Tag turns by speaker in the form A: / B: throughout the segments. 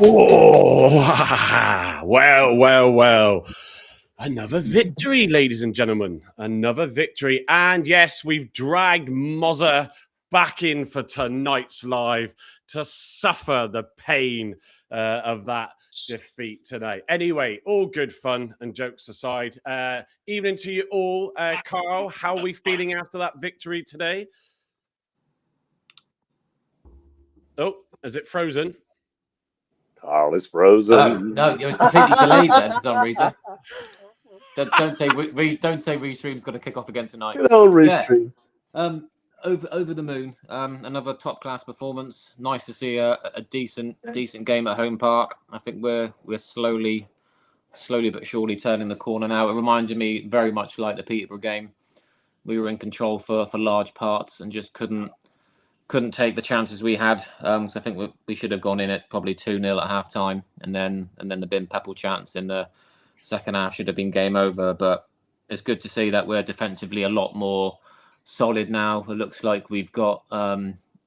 A: Oh, well. Another victory, ladies and gentlemen. Another victory. And yes, we've dragged Mozza back in for tonight's live to suffer the pain of that defeat today. Anyway, all good fun and jokes aside. Evening to you all. Carl, how are we feeling after that victory today? Oh, is it frozen?
B: Carl is frozen.
C: No, you're completely delayed there for some reason. Don't say Restream's got to kick off again tonight.
B: Good old Restream.
C: Over the moon. Another top class performance. Nice to see a decent game at Home Park. I think we're slowly but surely turning the corner now. It reminded me very much like the Peterborough game. We were in control for large parts and just couldn't take the chances we had. So I think we should have gone in at probably 2-0 at half time, and then the Bin Pepple chance in the second half should have been game over. But it's good to see that we're defensively a lot more solid now. It looks like we've got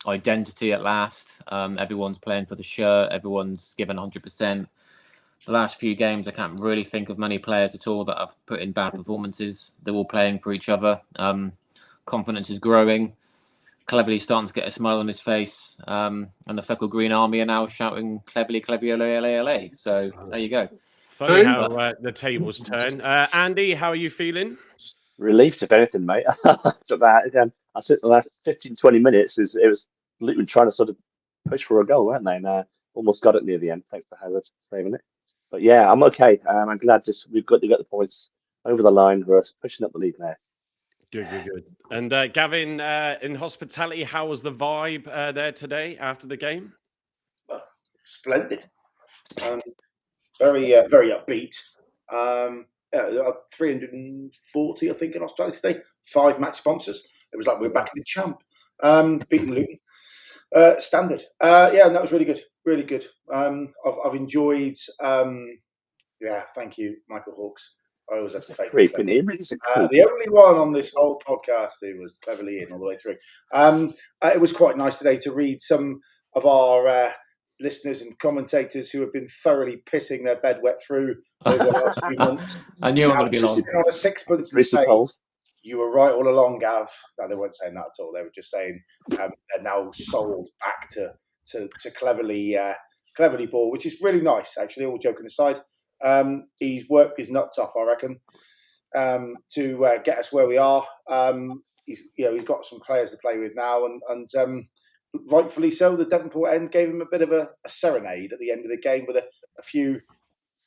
C: identity at last. Everyone's playing for the shirt. Everyone's given 100%. The last few games, I can't really think of many players at all that have put in bad performances. They're all playing for each other. Confidence is growing. Cleverly starting to get a smile on his face. And the Feckle Green Army are now shouting Cleverly, LA. So there you go.
A: Funny how the tables turn. Andy, how are you feeling?
B: Relief, if anything, mate. I said the last 15, 20 minutes, it was Luton trying to sort of push for a goal, weren't they? And almost got it near the end, thanks to Hazard saving it. But yeah, I'm okay. I'm glad we've got to get the points over the line for us, pushing up the league now.
A: Good. And Gavin, in hospitality, how was the vibe there today after the game?
D: Splendid. Very upbeat. 340, I think, in hospitality today. 5 match sponsors. It was like we're back in the champ. Beating Luton. Standard. Yeah, and that was really good. Really good. I've enjoyed. Thank you, Michael Hawkes. I always have to fake it. The only one on this whole podcast who was cleverly in all the way through. It was quite nice today to read some of our listeners and commentators who have been thoroughly pissing their bed wet through over the last few months.
C: I knew I'm going to be long.
D: On a sixpence and saying, you were right all along, Gav. No, they weren't saying that at all. They were just saying they're now sold back to Cleverly ball, which is really nice, actually, all joking aside. He's worked his nuts off, I reckon, to get us where we are. He's got some players to play with now, and rightfully so. The Devonport end gave him a bit of a serenade at the end of the game with a few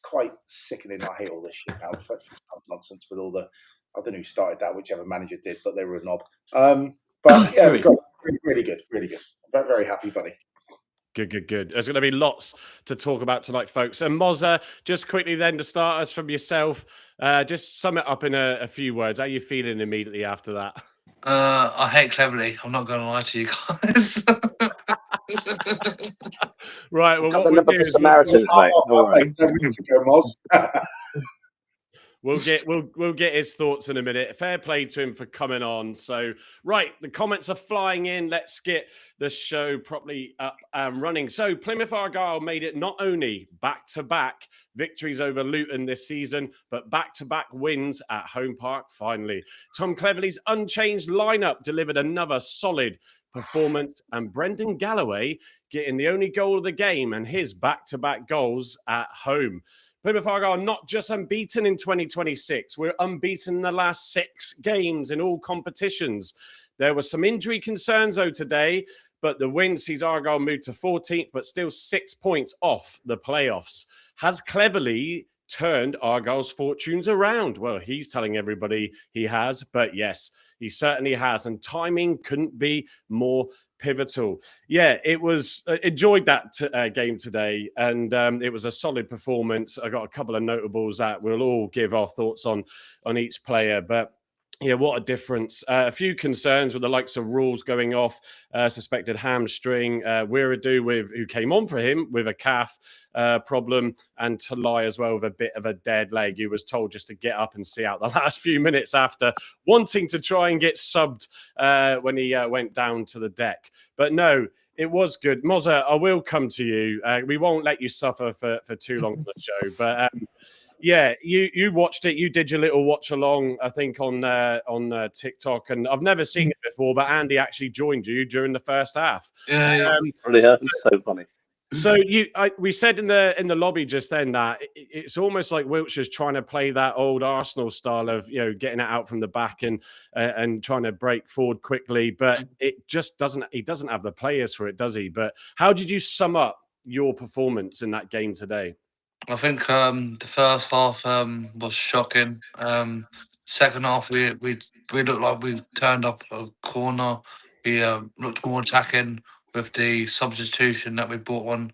D: quite sickening. I hate all this shit now. Nonsense with all the. I don't know who started that, whichever manager did, but they were a knob. But yeah, really good. Very, very happy, buddy.
A: Good. There's going to be lots to talk about tonight, folks. And Mozza, just quickly then to start us from yourself, just sum it up in a few words. How are you feeling immediately after that?
E: I hate Cleverly. I'm not going to lie to you guys.
A: Right. Well, what we'll do is We'll get his thoughts in a minute. Fair play to him for coming on. So, right, the comments are flying in. Let's get the show properly up and running. So, Plymouth Argyle made it not only back-to-back victories over Luton this season, but back-to-back wins at Home Park finally. Tom Cleverley's unchanged lineup delivered another solid performance, and Brendan Galloway getting the only goal of the game and his back-to-back goals at home. Plymouth Argyle not just unbeaten in 2026. We're unbeaten in the last 6 games in all competitions. There were some injury concerns, though, today, but the win sees Argyle move to 14th, but still 6 points off the playoffs. Has Cleverly turned Argyle's fortunes around? Well, he's telling everybody he has, but yes, he certainly has, and timing couldn't be more pivotal. Yeah, it was enjoyed that game today, and it was a solid performance. I got a couple of notables that we'll all give our thoughts on each player, but Yeah, what a difference. A few concerns with the likes of Rules going off, suspected hamstring, Wiradou who came on for him with a calf problem, and Talai as well with a bit of a dead leg. He was told just to get up and see out the last few minutes after wanting to try and get subbed when he went down to the deck. But no, it was good. Mozza, I will come to you. We won't let you suffer for too long on the show, but yeah, you watched it. You did your little watch along, I think, on TikTok, and I've never seen it before. But Andy actually joined you during the first half.
E: Yeah,
B: Really, that's so funny.
A: So we said in the lobby just then that it's almost like Wiltshire's trying to play that old Arsenal style of getting it out from the back and trying to break forward quickly, but it just doesn't. He doesn't have the players for it, does he? But how did you sum up your performance in that game today?
E: I think the first half was shocking. Second half, we looked like we've turned up a corner. We looked more attacking with the substitution that we brought on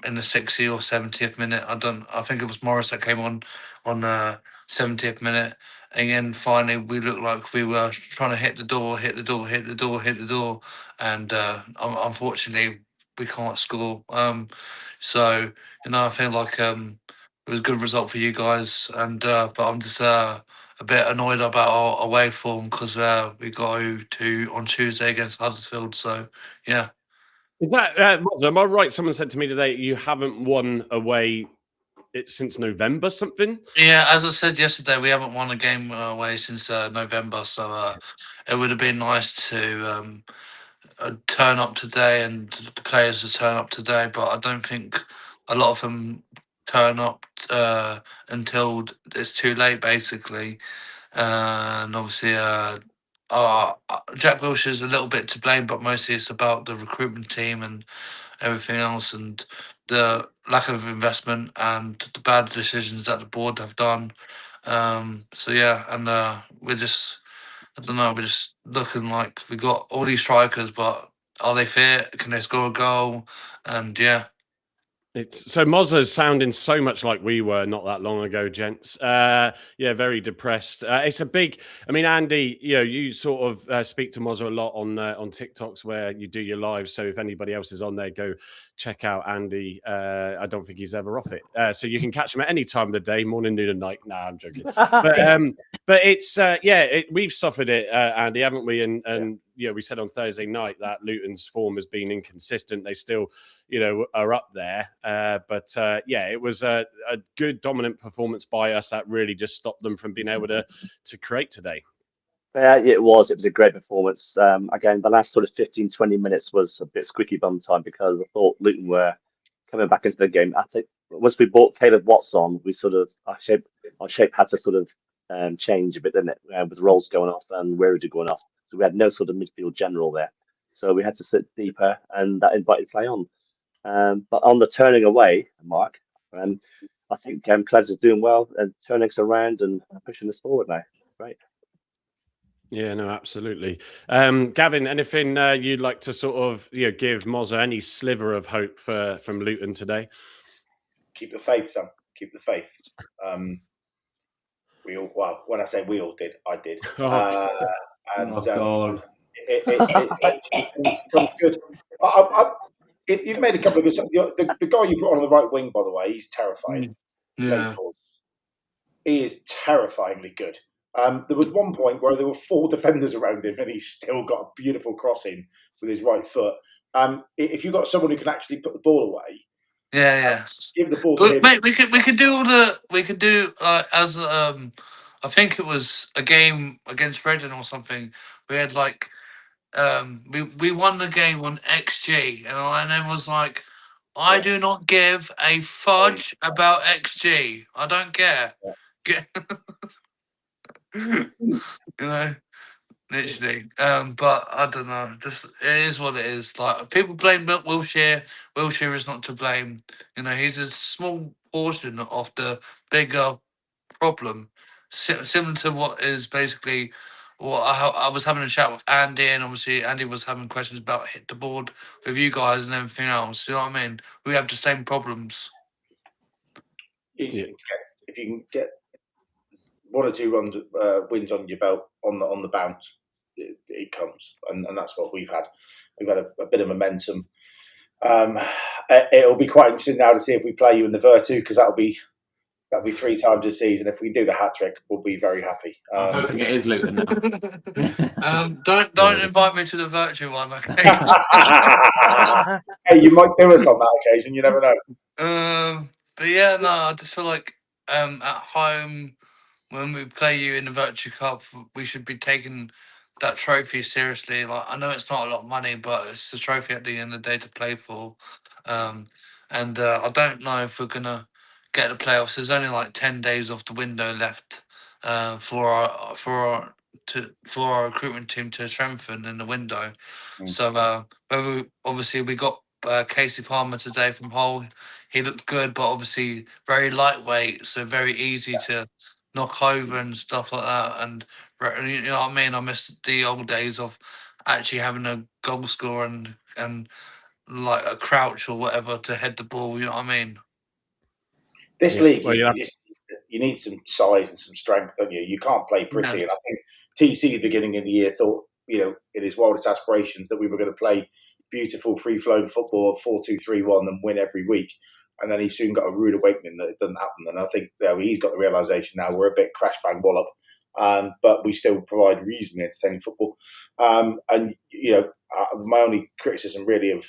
E: in the 60th or 70th minute. I think it was Morris that came on 70th minute. And then finally, we looked like we were trying to hit the door, and unfortunately, we can't score. So I feel like it was a good result for you guys, and but I'm just a bit annoyed about our away form because we go to on Tuesday against Huddersfield. So yeah.
A: Is that am I right? Someone said to me today you haven't won away since November something.
E: Yeah, as I said yesterday, we haven't won a game away since November, so it would have been nice to turn up today and the players to turn up today, but I don't think a lot of them turn up until it's too late, basically. And obviously, Jack Wilshire's a little bit to blame, but mostly it's about the recruitment team and everything else, and the lack of investment and the bad decisions that the board have done. So yeah, and we're just, I don't know, we're just looking like we got all these strikers, but are they fit? Can they score a goal? And yeah.
A: It's so Mozza's sounding so much like we were not that long ago, gents. Yeah, very depressed. It's a big. I mean, Andy, you sort of speak to Mozza a lot on TikToks where you do your live. So if anybody else is on there, go check out Andy. I don't think he's ever off it, so you can catch him at any time of the day, morning, noon, and night. Nah, I'm joking. But it's we've suffered it, Andy, haven't we? And we said on Thursday night that Luton's form has been inconsistent. They still, are up there. But it was a good dominant performance by us that really just stopped them from being able to create today.
B: Yeah, it was a great performance. Again, the last sort of 15, 20 minutes was a bit squeaky bum time because I thought Luton were coming back into the game. I think once we brought Caleb Watts on, we sort of our shape had to sort of change a bit, didn't it? With Rolls going off and Wiradou going off, so we had no sort of midfield general there. So we had to sit deeper, and that invited play on. But on the turning away, Mark, I think Cleds is doing well and turning us around and pushing us forward now. Great.
A: Yeah, no, absolutely. Gavin, anything you'd like to sort of give Mozza any sliver of hope from Luton today?
D: Keep the faith, son. Keep the faith. We all, well, when I say we all did, I did. It comes good. You've made a couple of good. The guy you put on the right wing, by the way, he's terrifying.
E: Yeah.
D: He is terrifyingly good. There was one point where there were 4 defenders around him, and he still got a beautiful crossing with his right foot. If you've got someone who can actually put the ball away, give the ball to him.
E: Mate, we could do as I think it was a game against Reading or something. We had like we won the game on XG, and then was like, I do not give a fudge about XG. I don't care. Literally. But I don't know. Just it is what it is. Like people blame Wilshere. Wilshere is not to blame. He's a small portion of the bigger problem. Similar to what is basically what I was having a chat with Andy, and obviously Andy was having questions about hit the board with you guys and everything else. You know what I mean? We have the same problems.
D: If you can get 1 or 2 runs, wins on your belt on the bounce, it comes, and that's what we've had. We've had a bit of momentum. It'll be quite interesting now to see if we play you in the Virtu, because that'll be 3 times this season. If we can do the hat trick, we'll be very happy.
C: I'm hoping it is Luton now.
E: Don't invite me to the virtual one, okay?
D: Hey, you might do us on that occasion. You never know.
E: But yeah, no, I just feel like at home, when we play you in the Virtue Cup, we should be taking that trophy seriously. Like, I know it's not a lot of money, but it's a trophy at the end of the day to play for. And I don't know if we're gonna get the playoffs. There's only like 10 days off the window left for our recruitment team to strengthen in the window. So obviously we got Casey Palmer today from Hull. He looked good, but obviously very lightweight, so very easy to knock over and stuff like that. And you know what I mean? I miss the old days of actually having a goal scorer and like a crouch or whatever to head the ball. You know what I mean?
D: This league, you need some size and some strength, don't you? You can't play pretty.
E: No.
D: And I think TC at the beginning of the year thought, in his wildest aspirations, that we were going to play beautiful, free-flowing football, 4-2-3-1, and win every week. And then he soon got a rude awakening that it doesn't happen. And I think he's got the realisation now we're a bit crash bang wallop, but we still provide reasonably entertaining football. And my only criticism really of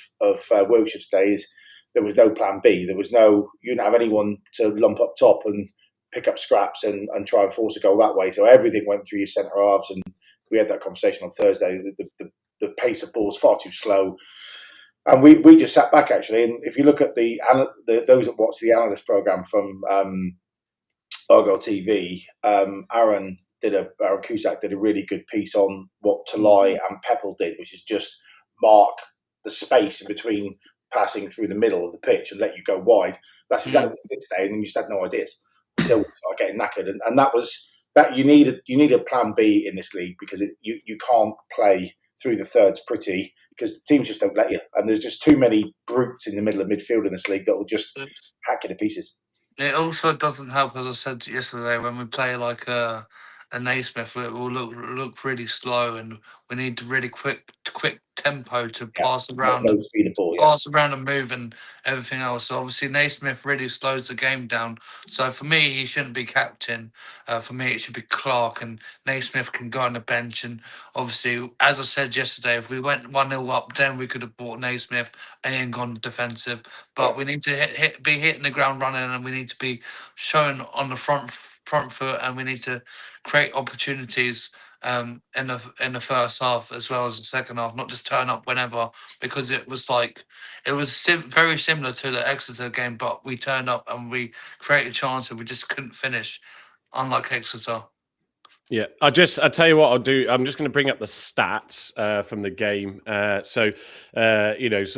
D: Wiltshire today is there was no plan B. There was you didn't have anyone to lump up top and pick up scraps and try and force a goal that way. So everything went through your centre halves, and we had that conversation on Thursday. The pace of ball is far too slow. And we just sat back, actually. And if you look at those that watch the analyst programme from Argyle TV, Aaron Cusack did a really good piece on what Talai and Peppel did, which is just mark the space in between passing through the middle of the pitch and let you go wide. That's exactly what we did today, and you just had no ideas until we started getting knackered. And that was that you need a plan B in this league, because you can't play through the thirds pretty, because the teams just don't let you. And there's just too many brutes in the middle of midfield in this league that will just hack you to pieces.
E: It also doesn't help, as I said yesterday, when we play like a Naismith, it will look really slow, and we need to really quick tempo to pass around, pass around and move and everything else. So obviously Naismith really slows the game down. So for me, he shouldn't be captain. For me, it should be Clark, and Naismith can go on the bench. And obviously, as I said yesterday, if we went 1-0 up, then we could have bought Naismith and gone defensive. But we need to be hitting the ground running, and we need to be shown on the front foot, and we need to create opportunities in the first half as well as the second half, not just turn up whenever, because it was very similar to the Exeter game, but we turned up and we created chances, we just couldn't finish, unlike Exeter.
A: Yeah, I tell you what I'll do. I'm just going to bring up the stats from the game. Sort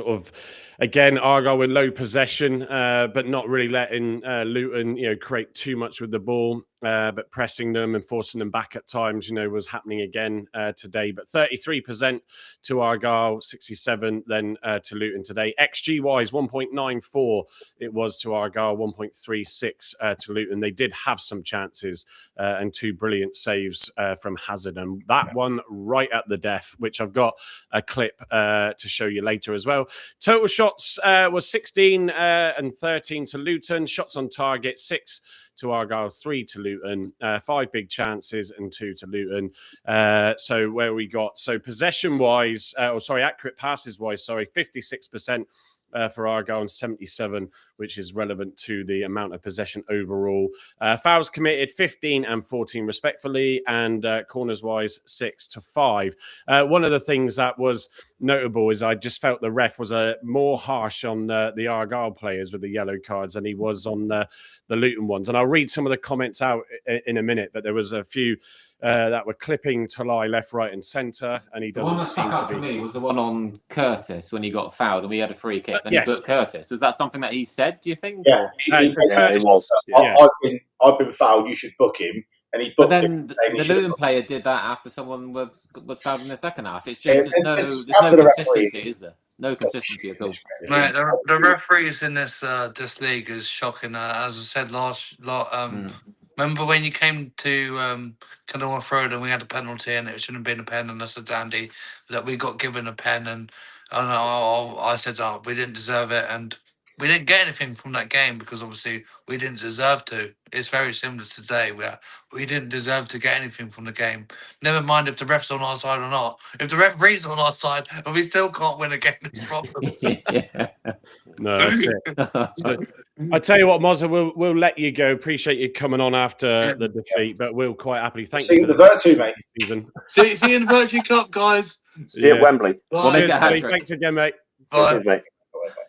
A: of, again, Argyle with low possession, but not really letting Luton, create too much with the ball, but pressing them and forcing them back at times, was happening again today. But 33% to Argyle, 67% then to Luton today. XG-wise, 1.94 it was to Argyle, 1.36 to Luton. They did have some chances and 2 brilliant saves from Hazard, and that one right at the death, which I've got a clip to show you later as well. Total shots was 16 and 13 to Luton. Shots on target, 6 to Argyle, 3 to Luton, 5 big chances and 2 to Luton. So where we got, possession-wise, accurate passes-wise, 56% for Argyle and 77, which is relevant to the amount of possession overall. Fouls committed, 15 and 14 respectfully, and corners-wise, 6-5. One of the things that was notable is I just felt the ref was more harsh on the Argyle players with the yellow cards than he was on the Luton ones. And I'll read some of the comments out in a minute, but there was a few that were clipping Talai left, right, and centre, and he doesn't seem to be.
C: For me was the one on Curtis when he got fouled and we had a free kick. Then he booked Curtis. Was that something that he said? Do you think?
D: Yeah, it was. I've been fouled. You should book him. And he booked. But then
C: the Luton player did that after someone was fouled in the second half. It's just there's no consistency, is there? No consistency at all.
E: Mate, the referees in this league is shocking. As I said Remember when you came to Kenilworth Road and we had a penalty and it shouldn't have been a pen, and I said to Andy that we got given a pen, and I said, oh, we didn't deserve it, and we didn't get anything from that game because obviously we didn't deserve to. It's very similar to today where we didn't deserve to get anything from the game. Never mind if the ref's on our side or not. If the referee's on our side and we still can't win a game, it's problems.
A: No, that's it. So, I tell you what, Mozza, we'll let you go. Appreciate you coming on after the defeat, but we'll quite happily thank you for
D: the Virtue, mate.
A: Stephen.
E: See you in the Virtue Cup, guys.
B: See you at Wembley.
A: Cheers, buddy. Thanks again, mate.
E: Bye.
B: Mate.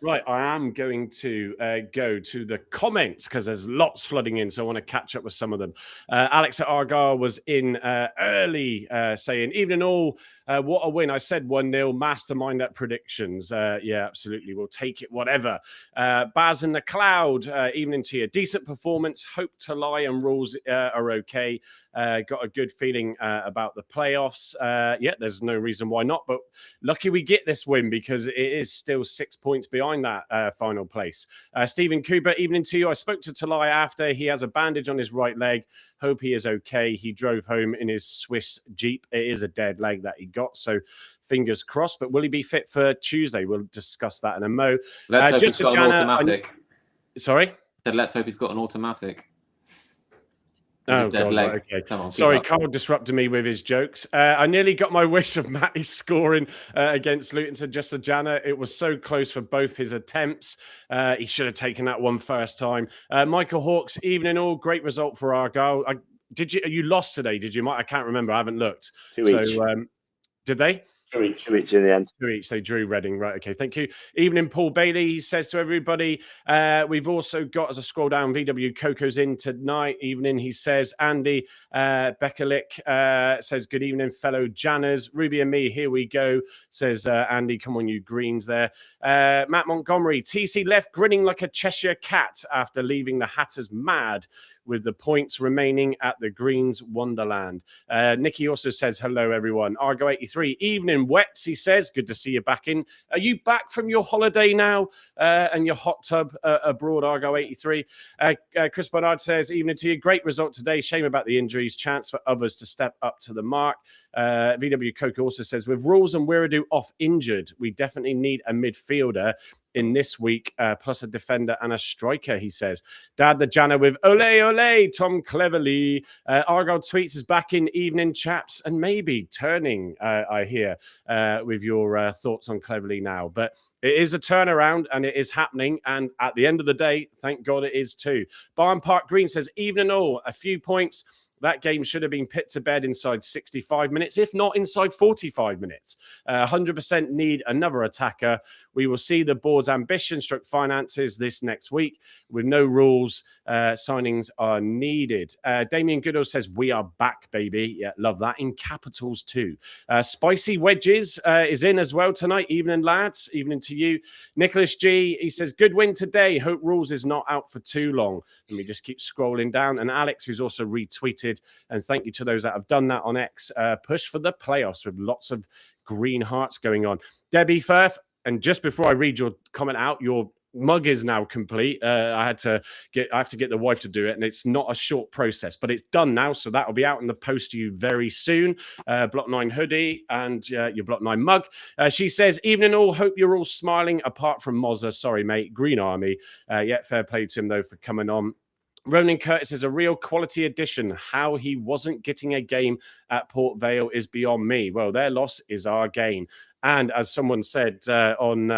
A: Right, I am going to go to the comments because there's lots flooding in, so I want to catch up with some of them. Alex at Argyle was in early saying, evening all, what a win. I said 1-0, mastermind at predictions. Yeah, absolutely. We'll take it, whatever. Baz in the Cloud, evening to you. Decent performance. Hope to lie and rules are okay. Got a good feeling about the playoffs. Yeah, there's no reason why not, but lucky we get this win because it is still 6 points behind that final place. Stephen Cooper, evening to you. I spoke to Talai after. He has a bandage on his right leg. Hope he is okay. He drove home in his Swiss Jeep. It is a dead leg that he got, so fingers crossed. But will he be fit for Tuesday? We'll discuss that in a mo.
C: Let's hope he's got an automatic.
A: Sorry?
C: Said, let's hope he's got an automatic.
A: Oh,
C: dead
A: God,
C: leg.
A: Right, okay.
C: Come on,
A: sorry, Carl disrupted me with his jokes. I nearly got my wish of Matty scoring against Luton, said just a Jana. It was so close for both his attempts. He should have taken that one first time. Michael Hawks, evening all. Great result for Argyle. You lost today, did you? I can't remember. I haven't looked. Did they?
B: Two each in the end.
A: 2 each. They drew Reading. Right. Okay. Thank you. Evening, Paul Bailey. He says to everybody, we've also got, as I scroll down, VW Coco's in tonight. Evening. He says, Andy Bekalik says, good evening, fellow Janners. Ruby and me, here we go, says Andy. Come on, you greens there. Matt Montgomery, TC left grinning like a Cheshire cat after leaving the Hatters mad with the points remaining at the Greens Wonderland. Nikki also says, hello, everyone. Argo 83, evening, Wets, he says. Good to see you back in. Are you back from your holiday now and your hot tub abroad, Argo 83? Chris Bernard says, evening to you. Great result today. Shame about the injuries. Chance for others to step up to the mark. VW Coco also says, with Rules and Wiradoo off injured, we definitely need a midfielder in this week, plus a defender and a striker, he says. Dad the Jana with ole, ole, Tom Cleverly. Argyle Tweets is back in evening, chaps, and maybe turning, I hear, with your thoughts on Cleverly now. But it is a turnaround and it is happening. And at the end of the day, thank God it is too. Barn Park Green says, evening all, a few points. That game should have been put to bed inside 65 minutes, if not inside 45 minutes. 100% need another attacker. We will see the board's ambition stroke finances this next week. With no rules, signings are needed. Damien Goodall says, we are back, baby. Yeah, love that. In capitals too. Spicy Wedges is in as well tonight. Evening, lads. Evening to you. Nicholas G, he says, good win today. Hope Rules is not out for too long. Let me just keep scrolling down. And Alex, who's also retweeted, and thank you to those that have done that on X. Push for the playoffs with lots of green hearts going on. Debbie Firth, and just before I read your comment out, your mug is now complete. I have to get the wife to do it, and it's not a short process, but it's done now, so that'll be out in the post to you very soon. Block 9 hoodie and your Block 9 mug. She says, evening all, hope you're all smiling apart from Mozza. Sorry, mate. Green Army. Yeah, fair play to him, though, for coming on. Ronan Curtis is a real quality addition. How he wasn't getting a game at Port Vale is beyond me. Well, their loss is our gain. And as someone said on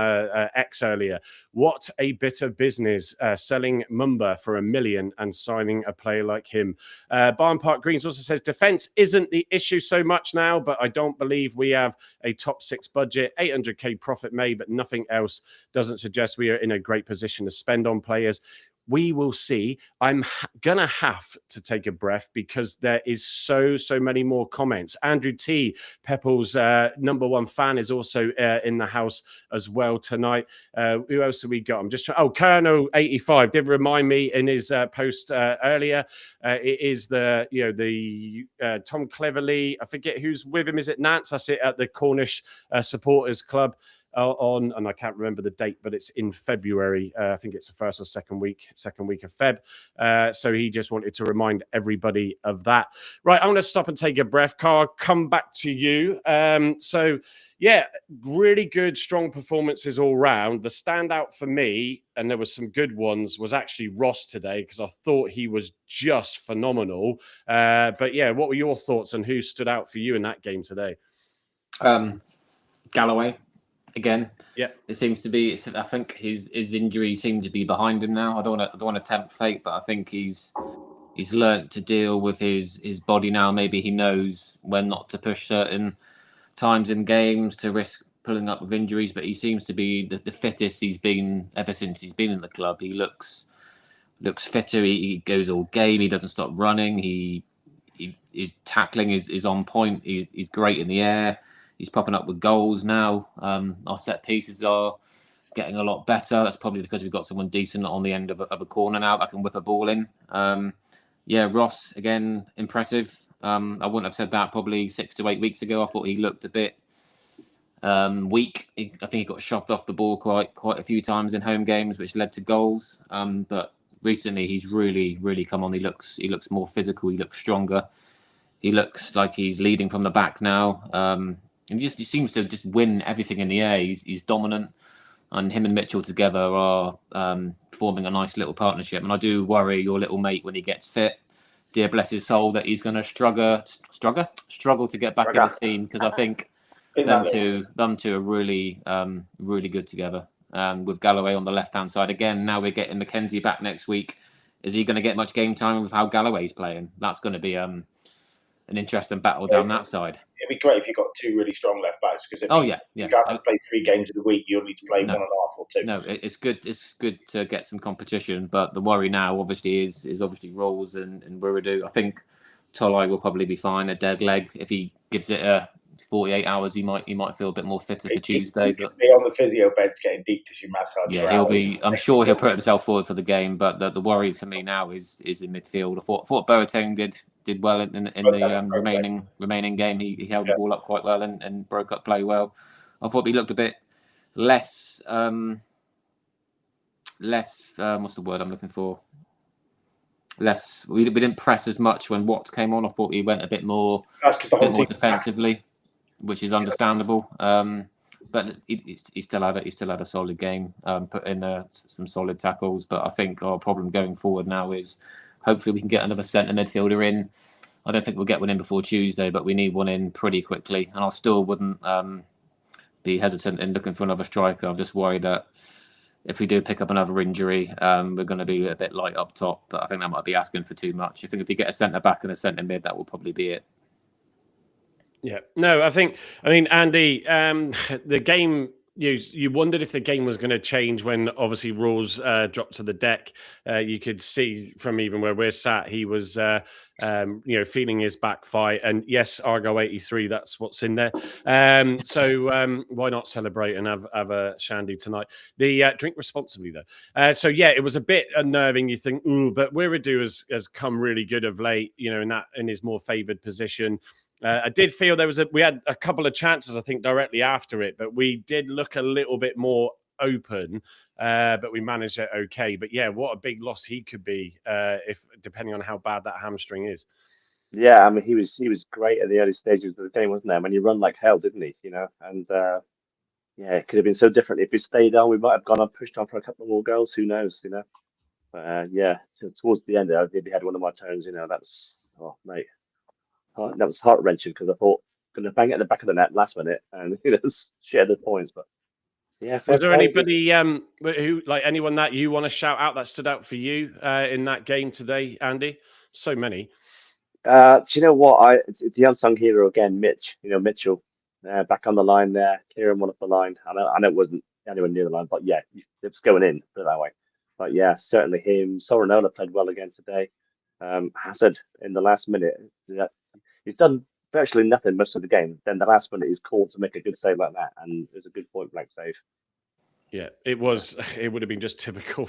A: X earlier, what a bit of business selling Mumba for $1 million and signing a player like him. Barn Park Greens also says defense isn't the issue so much now, but I don't believe we have a top 6 budget. 800k profit made, but nothing else doesn't suggest we are in a great position to spend on players. We will see. I'm going to have to take a breath because there is so many more comments. Andrew T, Pepple's #1 fan, is also in the house as well tonight. Who else have we got? I'm just trying. Oh, Colonel85 did remind me in his post earlier. It is the Tom Cleverly. I forget who's with him. Is it Nance? That's it, at the Cornish Supporters Club. on, and I can't remember the date, but it's in February. I think it's the first or second week of Feb. So he just wanted to remind everybody of that. Right, I'm going to stop and take a breath. Carl, come back to you. So, yeah, really good, strong performances all round. The standout for me, and there were some good ones, was actually Ross today, because I thought he was just phenomenal. But yeah, what were your thoughts on who stood out for you in that game today?
C: Galloway, again.
A: Yeah,
C: it seems to be. I think his injury seemed to be behind him now. I don't want to tempt fate, but I think he's learnt to deal with his body now. Maybe he knows when not to push certain times in games to risk pulling up with injuries. But he seems to be the fittest he's been ever since he's been in the club. He looks fitter. He goes all game. He doesn't stop running. His tackling is on point. He's great in the air. He's popping up with goals now. Our set pieces are getting a lot better. That's probably because we've got someone decent on the end of a corner now that can whip a ball in. Yeah, Ross, again, impressive. I wouldn't have said that probably 6 to 8 weeks ago. I thought he looked a bit weak. I think he got shoved off the ball quite a few times in home games, which led to goals. But recently, he's really come on. He looks more physical. He looks stronger. He looks like he's leading from the back now. And he seems to just win everything in the air. He's dominant, and him and Mitchell together are forming a nice little partnership. And I do worry your little mate when he gets fit. Dear bless his soul, that he's going to struggle to get back in the team, because I think them two are really good together. With Galloway on the left hand side again. Now we're getting Mackenzie back next week. Is he going to get much game time with how Galloway's playing? That's going to be an interesting battle down that side.
D: It'd be great if you got two really strong left backs, because if you can't play 3 games in a week, you'll need to play 1.5 or 2.
C: No, it's good. It's good to get some competition, but the worry now obviously is obviously Rolls and Wiradoo. I think Tolai will probably be fine. A dead leg, if he gives it 48 hours, he might feel a bit more fitter for Tuesday.
D: He's going to be on the physio bed getting deep tissue massage.
C: Yeah, he'll be. I'm sure he'll put himself forward for the game. But the worry for me now is in midfield. I thought Boateng did well in the remaining game. He held the ball up quite well and broke up play well. I thought he looked a bit less. What's the word I'm looking for? Less. We didn't press as much when Watts came on. I thought he went a bit more.
D: That's because the whole team
C: defensively, which is understandable. But he still had a solid game. Put in some solid tackles. But I think our problem going forward now is hopefully we can get another centre midfielder in. I don't think we'll get one in before Tuesday, but we need one in pretty quickly. And I still wouldn't be hesitant in looking for another striker. I'm just worried that if we do pick up another injury, we're going to be a bit light up top. But I think that might be asking for too much. I think if we get a centre back and a centre mid, that will probably be it.
A: Yeah. No, I mean, Andy, the game, you wondered if the game was going to change when obviously Rawls dropped to the deck. You could see from even where we're sat, he was, feeling his back fight. And yes, ARGYLE 83, that's what's in there. So why not celebrate and have a shandy tonight? The drink responsibly, though. So yeah, it was a bit unnerving. You think, ooh, but Wiradoo has come really good of late, in his more favoured position. I did feel we had a couple of chances, I think, directly after it, but we did look a little bit more open, but we managed it okay. But yeah, what a big loss he could be, if depending on how bad that hamstring is.
B: Yeah, I mean, he was great at the early stages of the game, wasn't there? When he run like hell, didn't he? And yeah, it could have been so different if we stayed on. We might have gone on, pushed on for a couple more goals. Who knows? But yeah, towards the end, I did had one of my turns. That's mate. That was heart wrenching because I thought going to bang it at the back of the net last minute and share the points. But yeah,
A: was there anybody who anyone that you want to shout out that stood out for you in that game today, Andy? So many.
B: Do you know what? It's the unsung hero again, Mitch. Mitchell back on the line there, clearing one up the line. I know it wasn't anywhere near the line, but yeah, it's going in, put it that way. But yeah, certainly him. Sorinola played well again today. Hazard in the last minute. He's done virtually nothing most of the game. Then the last minute he's called to make a good save like that, and there's a good point blank save.
A: Yeah, it was. It would have been just typical.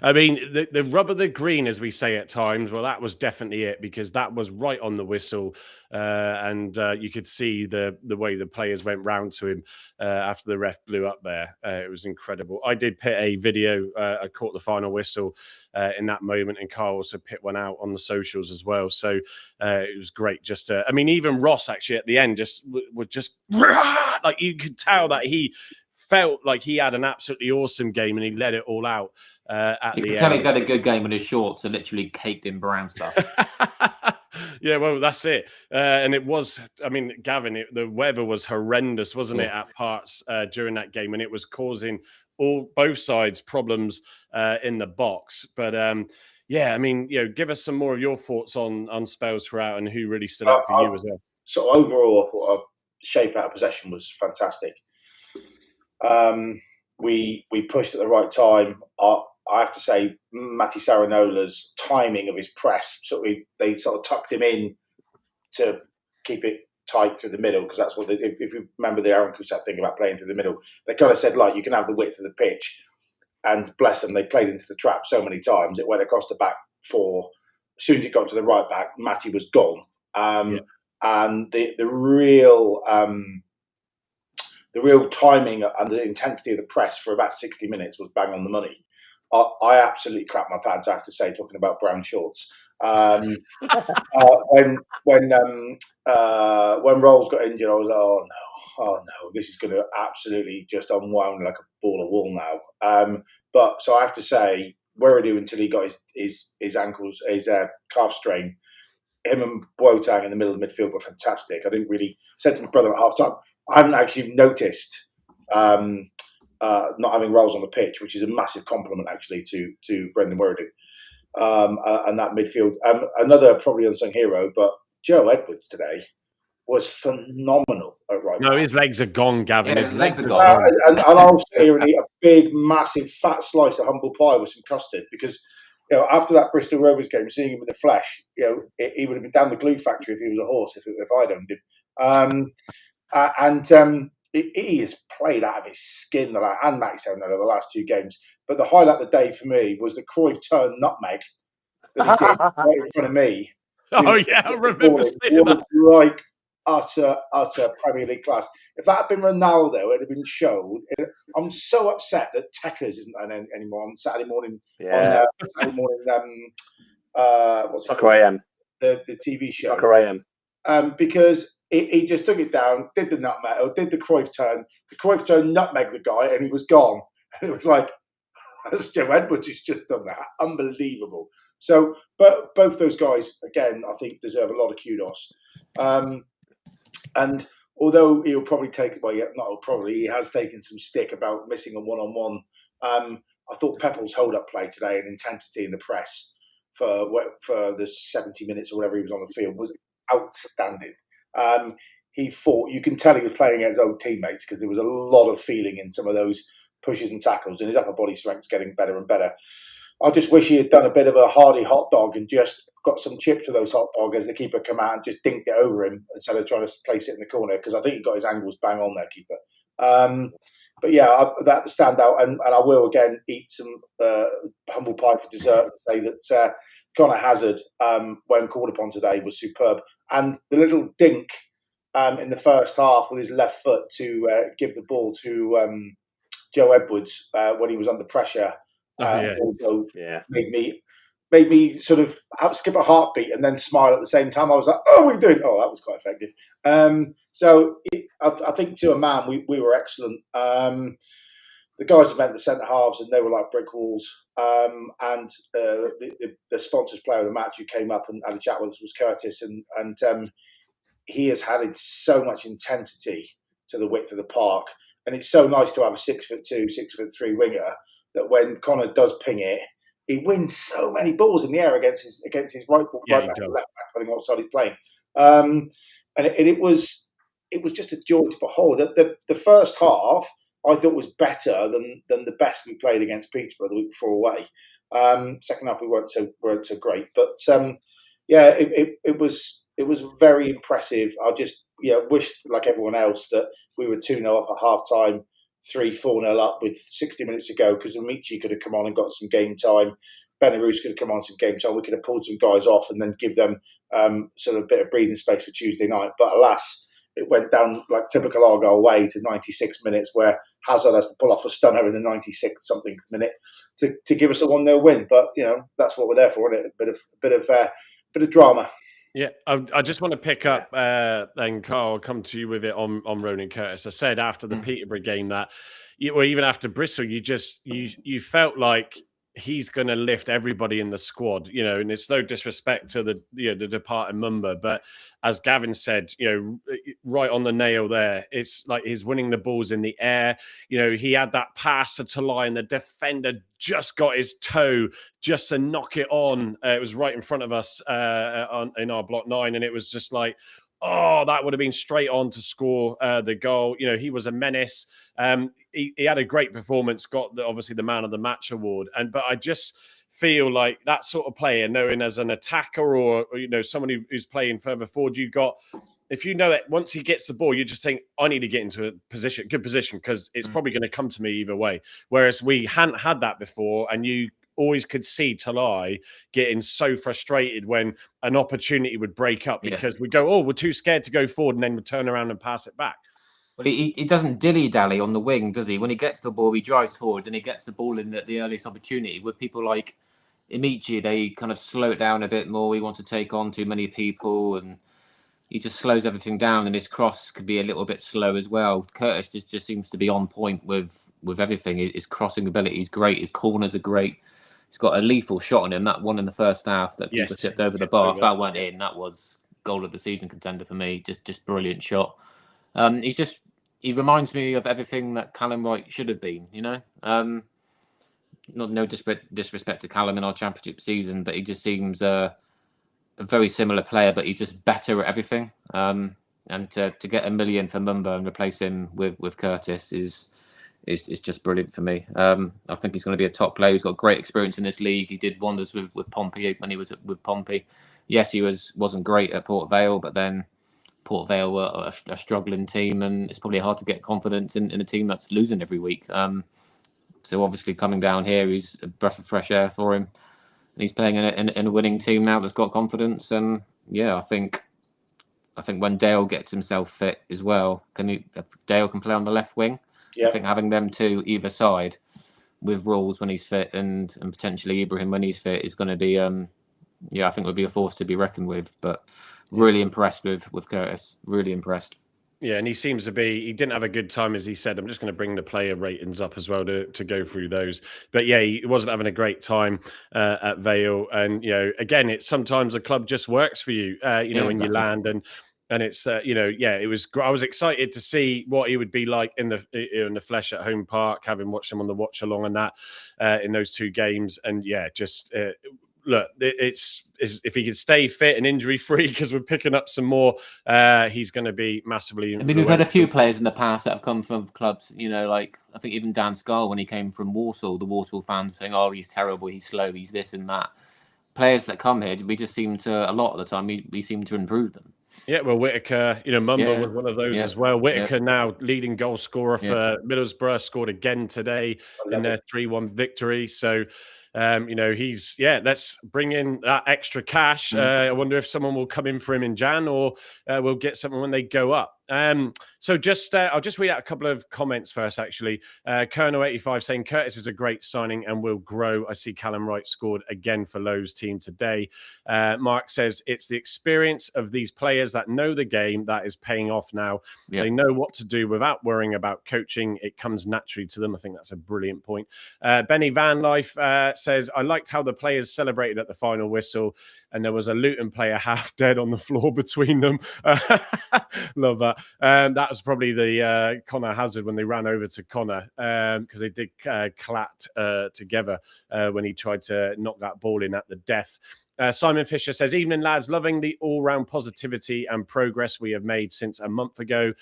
A: I mean, the rub of the green, as we say at times. Well, that was definitely it, because that was right on the whistle, and you could see the way the players went round to him after the ref blew up there. It was incredible. I did pit a video. I caught the final whistle in that moment, and Carl also pit one out on the socials as well. So it was great. Just, I mean, even Ross actually at the end was just like, you could tell that he felt like he had an absolutely awesome game, and he let it all out at the end.
C: You can tell he's had a good game when his shorts are literally caked in brown stuff.
A: Yeah, well, that's it. And it was, I mean, Gavin, the weather was horrendous, wasn't it, at parts during that game, and it was causing both sides problems in the box. But yeah, I mean, give us some more of your thoughts on spells throughout and who really stood out for you as well.
D: So overall, I thought our shape out of possession was fantastic. We pushed at the right time. I have to say, Matti Saranola's timing of his press, they sort of tucked him in to keep it tight through the middle, because that's what if you remember the Aaron Kusat thing about playing through the middle, they kind of said, like, you can have the width of the pitch, and bless them, they played into the trap so many times. It went across the back four. As soon as it got to the right back, Matti was gone. And the real timing and the intensity of the press for about 60 minutes was bang on the money. I absolutely crapped my pants, I have to say, talking about brown shorts. When Rolls got injured, I was like, oh no, this is going to absolutely just unwound like a ball of wool now. But so I have to say, Werradu, until he got his ankles, his calf strain, him and Boateng in the middle of the midfield were fantastic. I didn't really said to my brother at half time, I haven't actually noticed not having Rolls on the pitch, which is a massive compliment actually to Brendan Werradu and that midfield. Another probably unsung hero, but Joe Edwards today was phenomenal at right back.
A: No, his legs are gone, Gavin.
C: Yeah,
A: his legs are
C: gone.
A: gone.
D: And I'll sit here and eat a big, massive, fat slice of humble pie with some custard, because after that Bristol Rovers game, seeing him in the flesh, he would have been down the glue factory if he was a horse, if I'd owned him. He has played out of his skin, and Max O'Neill the last two games. But the highlight of the day for me was the Cruyff turn nutmeg that he did right in front of me.
A: Oh yeah, I remember seeing that.
D: Like utter Premier League class. If that had been Ronaldo, it would have been showed. I'm so upset that Techers isn't on anymore on Saturday morning.
B: Yeah.
D: On Saturday morning. What's it
B: Soccer
D: called?
B: AM.
D: The TV show.
B: Soccer AM. Because he just took it down, did the nutmeg, or did the Cruyff turn. The Cruyff turn nutmeg the guy, and he was gone. And it was like, that's Joe Edwards who's just done that. Unbelievable. So, but both those guys, again, I think deserve a lot of kudos. And although he'll probably take, he has taken some stick about missing a one-on-one. I thought Peppel's hold-up play today and intensity in the press for the 70 minutes or whatever he was on the field was outstanding. He fought. You can tell he was playing against old teammates, because there was a lot of feeling in some of those pushes and tackles, and his upper body strength's getting better and better. I just wish he had done a bit of a hardy hot dog and just got some chips with those hot dog as the keeper come out and just dinked it over him instead of trying to place it in the corner, because I think he got his angles bang on there, keeper. But yeah, that stand out, and I will again eat some humble pie for dessert and say that Connor Hazard, when called upon today, was superb. And the little dink in the first half with his left foot to give the ball to Joe Edwards when he was under pressure also made me sort of skip a heartbeat and then smile at the same time. I was like, oh, what are you doing? Oh, that was quite effective. I think to a man, we were excellent. The guys have met the centre halves and they were like brick walls. And the sponsors player of the match who came up and had a chat with us was Curtis. And he has added so much intensity to the width of the park. And it's so nice to have a 6'2", 6'3" winger that when Connor does ping it, he wins so many balls in the air against his right back and left back, depending on what side he's playing. And it was just a joy to behold. The first half I thought was better than the best we played against Peterborough the week before away. Second half we weren't so great, but it was very impressive. I just wished, like everyone else, that we were 2-0 up at half time,
D: 3-4-0 up with 60 minutes to go, because Amici could have come on and got some game time. Belarus could have come on some game time. We could have pulled some guys off and then give them sort of a bit of breathing space for Tuesday night. But alas, it went down like typical Argyle way to 96 minutes, where Hazard has to pull off a stunner in the 96th something minute to give us a 1-0 win. But that's what we're there for, isn't it? A bit of drama.
A: Yeah, I just want to pick up then, Carl, come to you with it on Ronan Curtis. I said after the Peterborough game that, or even after Bristol, you felt like he's going to lift everybody in the squad, and it's no disrespect to the departed Mumba, but as Gavin said, right on the nail there. It's like he's winning the balls in the air. He had that pass to Talai and the defender just got his toe just to knock it on. It was right in front of us in our block 9, and it was just like, oh, that would have been straight on to score the goal. He was a menace. He had a great performance, got obviously the man of the match award. But I just feel like that sort of player, knowing as an attacker or someone who's playing further forward, if you know that once he gets the ball, you just think, I need to get into a good position, because it's probably going to come to me either way. Whereas we hadn't had that before, and you always could see Talai getting so frustrated when an opportunity would break up, because we go, we're too scared to go forward, and then we turn around and pass it back.
C: Well, he doesn't dilly-dally on the wing, does he? When he gets the ball, he drives forward and he gets the ball in at the earliest opportunity. With people like Amici, they kind of slow it down a bit more. We want to take on too many people, and he just slows everything down, and his cross could be a little bit slow as well. Curtis just seems to be on point with everything. His crossing ability is great. His corners are great. He's got a lethal shot on him. That one in the first half that people tipped over the bar. If that went in, that was goal of the season contender for me. Just brilliant shot. He reminds me of everything that Callum Wright should have been. No disrespect to Callum in our championship season, but he just seems a very similar player, but he's just better at everything. And to get $1 million for Mumba and replace him with Curtis is just brilliant for me. I think he's going to be a top player. He's got great experience in this league. He did wonders with Pompey when he was with Pompey. Yes, he wasn't great at Port Vale, but then Port Vale were a struggling team, and it's probably hard to get confidence in a team that's losing every week. So obviously coming down here, he's a breath of fresh air for him. And he's playing in a winning team now that's got confidence. And I think when Dale gets himself fit as well, Dale can play on the left wing. I think having them two either side with Rawls when he's fit and potentially Ibrahim when he's fit is going to be, I think would be a force to be reckoned with. But really impressed with Curtis. Really impressed.
A: Yeah, and he seems to be, he didn't have a good time, as he said. I'm just going to bring the player ratings up as well to go through those. But yeah, he wasn't having a great time at Vale. And, again, it's sometimes a club just works for you, when exactly. You land and it's, it was, I was excited to see what he would be like in the flesh at Home Park, having watched him on the watch along and that in those two games. And look, it's if he can stay fit and injury free, because we're picking up some more, he's going to be massively.
C: I mean, we've had a few players in the past that have come from clubs, like I think even Dan Scarl when he came from Walsall, the Walsall fans saying, "Oh, he's terrible, he's slow, he's this and that." Players that come here, we just seem to, a lot of the time, we seem to improve them.
A: Yeah, well, Whittaker, Mumba was one of those as well. Whittaker now leading goal scorer for Middlesbrough, scored again today in their 3-1 victory. So. Let's bring in that extra cash. I wonder if someone will come in for him in Jan, or we'll get someone when they go up. So I'll just read out a couple of comments first, actually. Colonel85 saying Curtis is a great signing and will grow. I see Callum Wright scored again for Lowe's team today. Mark says it's the experience of these players that know the game that is paying off now. Yep. They know what to do without worrying about coaching. It comes naturally to them. I think that's a brilliant point. Benny Van Life says, I liked how the players celebrated at the final whistle, and there was a Luton player half dead on the floor between them. Love that. That was probably the Connor Hazard when they ran over to Connor, because they did clat together when he tried to knock that ball in at the death. Simon Fisher says, evening lads, loving the all-round positivity and progress we have made since a month ago.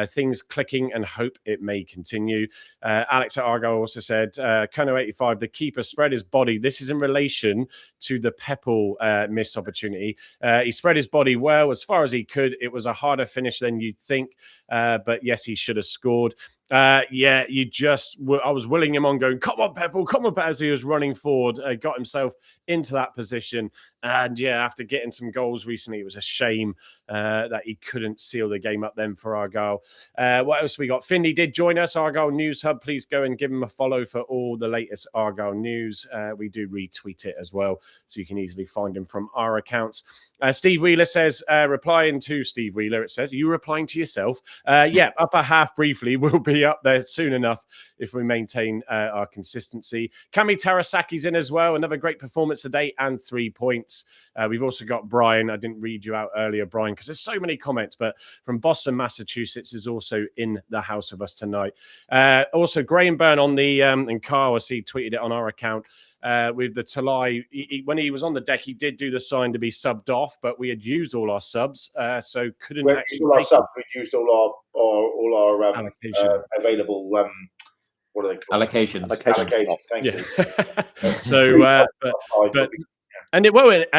A: Things clicking and hope it may continue. Alex at Argyle also said, Kono85, the keeper spread his body. This is in relation to the Peppel missed opportunity. He spread his body well as far as he could. It was a harder finish than you'd think, but yes, he should have scored. Yeah, I was willing him on, going, come on, Pepple, come on, Pepple, as he was running forward, got himself into that position. And yeah, after getting some goals recently, it was a shame that he couldn't seal the game up then for Argyle. What else we got? Finley did join us, Argyle News Hub. Please go and give him a follow for all the latest Argyle news. We do retweet it as well, so you can easily find him from our accounts. Steve Wheeler says, replying to Steve Wheeler, it says, you replying to yourself? Yeah, upper half briefly. We'll be up there soon enough if we maintain our consistency. Kami Tarasaki's in as well. Another great performance today and 3 points. We've also got Brian. I didn't read you out earlier, Brian, because there's so many comments, but from Boston, Massachusetts is also in the house with us tonight. Also, Graham Byrne on the, and Carl, I see, tweeted it on our account. With the Talai, when he was on the deck, he did do the sign to be subbed off, but we had used all our subs, so couldn't actually
D: all our
A: take
D: subs. We used all our
A: allocation.
D: Available. What are they called?
C: Allocations.
D: Thank you.
A: So, but and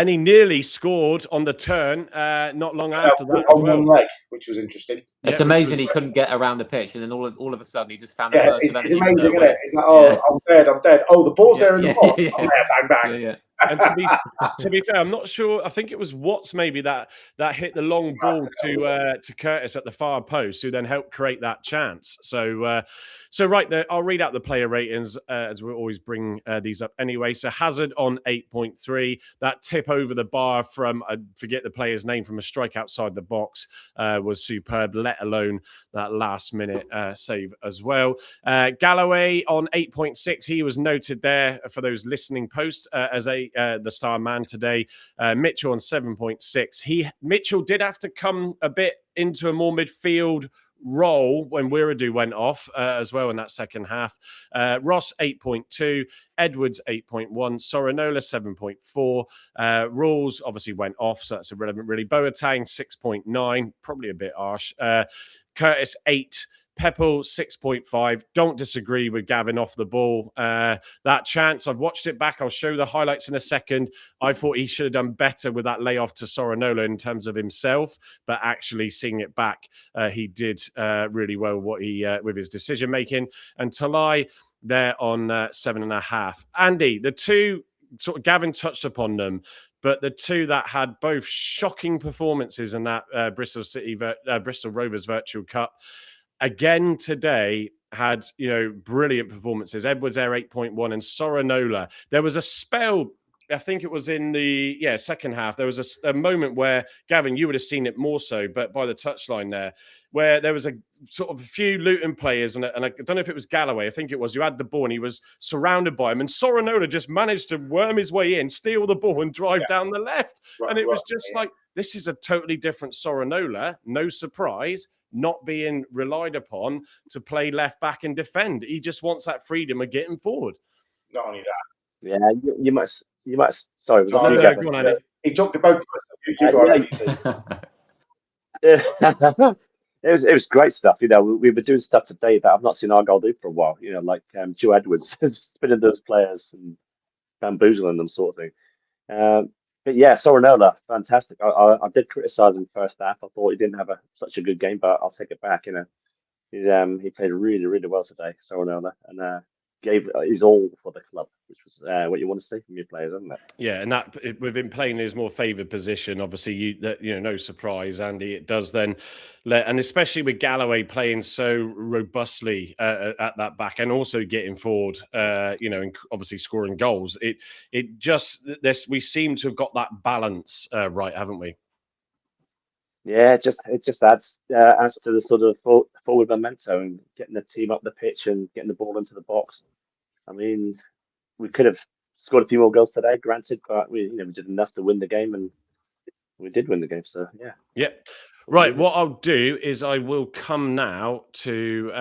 A: he nearly scored on the turn not long after that.
D: On one leg, which was interesting.
C: It's amazing he couldn't get around the pitch, and then all of a sudden he just found
D: the
C: person.
D: It's amazing, isn't it? It's like, I'm dead. Oh, the ball's there in the box.
C: Yeah.
D: Oh, bang, bang.
C: Yeah.
A: And to be fair, I'm not sure. I think it was Watts maybe that hit the long ball to Curtis at the far post, who then helped create that chance. So right there, I'll read out the player ratings as we always bring these up anyway. So Hazard on 8.3. That tip over the bar from I forget the player's name from a strike outside the box was superb. Let alone that last minute save as well. Galloway on 8.6. He was noted there for those listening posts as the star man today. Mitchell on 7.6. Mitchell did have to come a bit into a more midfield role when Wiradoo went off as well in that second half. Ross 8.2, Edwards 8.1, Sorinola 7.4. Rules obviously went off, so that's irrelevant really. Boateng 6.9, probably a bit harsh. Curtis 8. Pepple 6.5. Don't disagree with Gavin off the ball. That chance, I've watched it back. I'll show the highlights in a second. I thought he should have done better with that layoff to Sorinola in terms of himself, but actually seeing it back, he did really well with his decision making. And Talai there on 7.5. Andy, the two sort of Gavin touched upon them. But the two that had both shocking performances in that Bristol Rovers Virtual Cup, again today had brilliant performances. Edwards there 8.1 and Sorinola. There was a spell, I think it was in the second half. There was a moment where, Gavin, you would have seen it more so, but by the touchline there, where there was a sort of a few Luton players, and I don't know if it was Galloway, I think it was, who had the ball and he was surrounded by him, and Sorinola just managed to worm his way in, steal the ball and drive down the left. And it was just like, this is a totally different Sorinola, no surprise, not being relied upon to play left back and defend. He just wants that freedom of getting forward.
D: Not only that.
B: Yeah, you must. Sorry,
A: go on, Andy.
D: He talked to both of us.
B: It was great stuff. We were doing stuff today that I've not seen Argyle do for a while. Like Joe Edwards spinning those players and bamboozling them, sort of thing. But yeah, Sorinola, fantastic. I did criticise him first half. I thought he didn't have such a good game, but I'll take it back. He played really, really well today, Sorinola, and gave his all for the club, which was what you want to see from your players, isn't it?
A: Yeah, and that with him playing his more favoured position, obviously, no surprise, Andy. It does then, and especially with Galloway playing so robustly at that back, and also getting forward, and obviously scoring goals. We seem to have got that balance right, haven't we?
B: Yeah, it just adds to the sort of forward momentum and getting the team up the pitch and getting the ball into the box. I mean, we could have scored a few more goals today, granted, but we did enough to win the game, and we did win the game. So yeah.
A: Yep. Right. What I'll do is I will come now to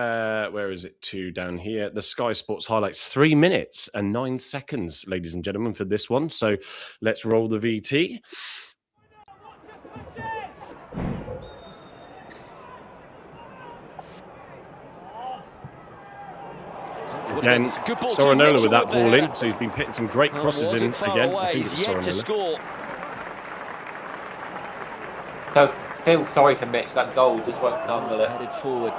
A: where is it? Down here, the Sky Sports highlights. 3 minutes and 9 seconds, ladies and gentlemen, for this one. So let's roll the VT. Again, Sorinola with that ball in, so he's been pitting some great crosses in again. I think it's Sorinola.
C: So feel sorry for Mitch. That goal just won't come with it.
F: Headed forward.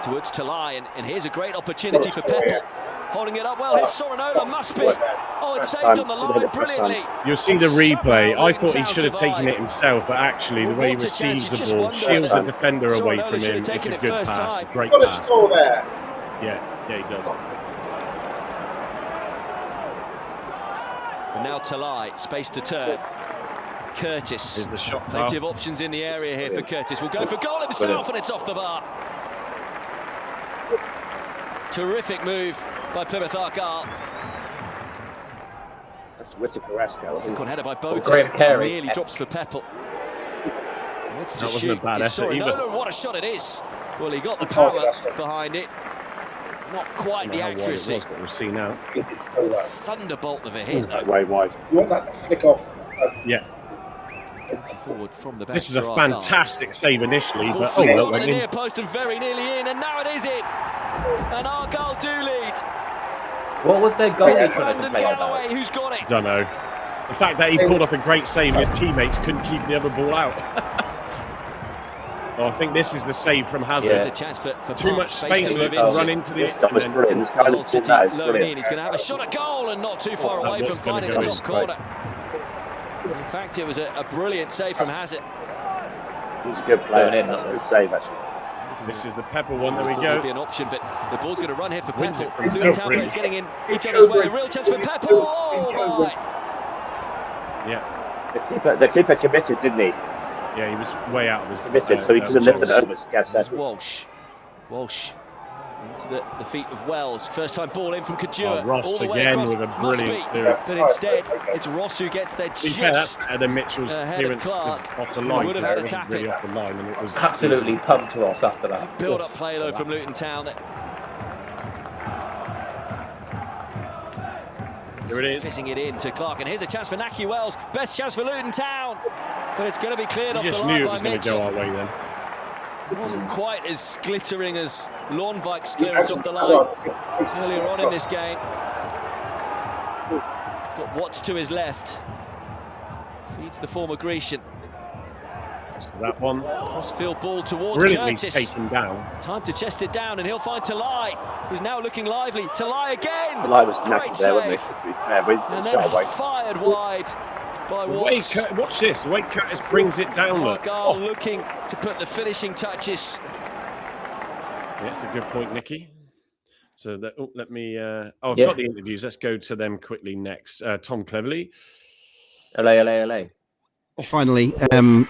F: towards Talai, and here's a great opportunity for Peppel. Holding it up well, here's Sorinola, must be. Oh, it's saved on the line brilliantly.
A: You'll see the replay. I thought he should have taken it himself, but actually the way he receives the ball, shields the defender away from him. It's a good pass, a great pass.
D: Got a score there.
A: Yeah, he does.
F: And now Talai, space to turn. Curtis.
A: Here's the shot.
F: Plenty of options in the area here for Curtis. Will go for goal himself, and it's off the bar. Terrific move by Plymouth Argyle.
B: That's Whittaker-esque.
F: Good header by Boat.
C: Graham Carey.
F: Nearly drops for Peppel.
A: That wasn't a bad effort either.
F: What a shot it is. Well, he got the power behind it. Not quite the accuracy.
A: Was, but we'll see now.
F: Thunderbolt of a hit.
B: Way wide.
D: You want that to flick off?
A: Yeah.
F: Forward from the
A: This is a fantastic save initially, but oh,
F: well,
A: went
F: the
A: in.
F: near post and very nearly in, and now it is in. And Argyle do lead.
C: What was their goal?
F: Brandon Galloway, who's got it?
A: Don't know. The fact that he pulled off a great save and his teammates couldn't keep the other ball out. Oh, I think this is the save from Hazard.
F: There's a chance for
A: Too much space to run into the...
B: He's going
F: to have a shot at goal and not too far away from finding the top corner. In fact, it was a brilliant save from Hazard.
B: He's a good player. That's a good save, actually.
A: This is the Pepper one. There we
F: It
A: go.
F: would be an option, but the ball's going to run here for
A: Wins
F: Peppel.
A: it from
F: Luton Town players getting in each other's way. A real chance for Peppel. Oh, my.
A: Yeah.
B: The keeper committed, didn't he?
A: Yeah, he was way out of his
B: Committed, so he could have lifted it over.
F: Walsh into the feet of Wells. First time ball in from Kajua.
A: Oh, Ross again with a brilliant clearance.
F: But instead, it's Ross who gets there just
A: that's better than Mitchell's
F: ahead of
A: clearance was
F: Clark.
A: off the line.
F: Would have had a
A: It wasn't
F: tackling.
A: really off the line, and it was
C: Absolutely pumped Ross after that.
F: Build-up play though from Luton Town.
A: Here it is.
F: Fitting it in to Clark, and here's a chance for Naki Wells. Best chance for Luton Town, but it's going to be cleared off the
A: just
F: line
A: knew it
F: by
A: was going to
F: Mitchell.
A: go our way then.
F: It wasn't quite as glittering as Lawnvik's clearance off the line earlier on in this game. He's got Watts to his left. Feeds the former Grecian.
A: So that one.
F: Crossfield ball towards
A: Brilliantly
F: Curtis.
A: taken down.
F: Time to chest it down, and he'll find Talai, who's now looking lively. Talai again.
B: Talai was
F: Great
B: knackered there, wasn't
F: save.
B: he? And
F: then fired wide by Watts.
A: Watch this. The way Curtis brings it down.
F: Argyle looking to put the finishing touches.
A: Yeah, that's a good point, Nicky. So that, let me. I've
C: Yeah.
A: got the interviews. Let's go to them quickly next. Tom Cleverley.
C: LA.
G: Finally,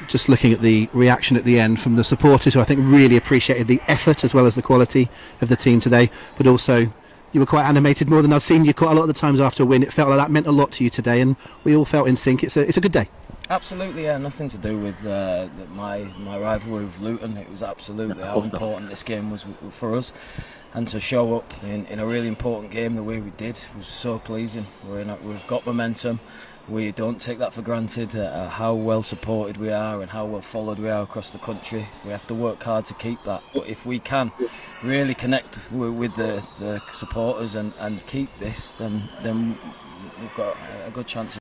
G: just looking at the reaction at the end from the supporters, who I think really appreciated the effort as well as the quality of the team today, but also you were quite animated, more than I've seen you quite a lot of the times after a win. It felt like that meant a lot to you today, and we all felt in sync. It's a good day.
H: Absolutely, yeah. Nothing to do with my rivalry with Luton. It was absolutely how important this game was for us, and to show up in a really important game the way we did was so pleasing. We've got momentum. We don't take that for granted, how well supported we are and how well followed we are across the country. We have to work hard to keep that, but if we can really connect with the supporters and keep this, then we've got a good chance.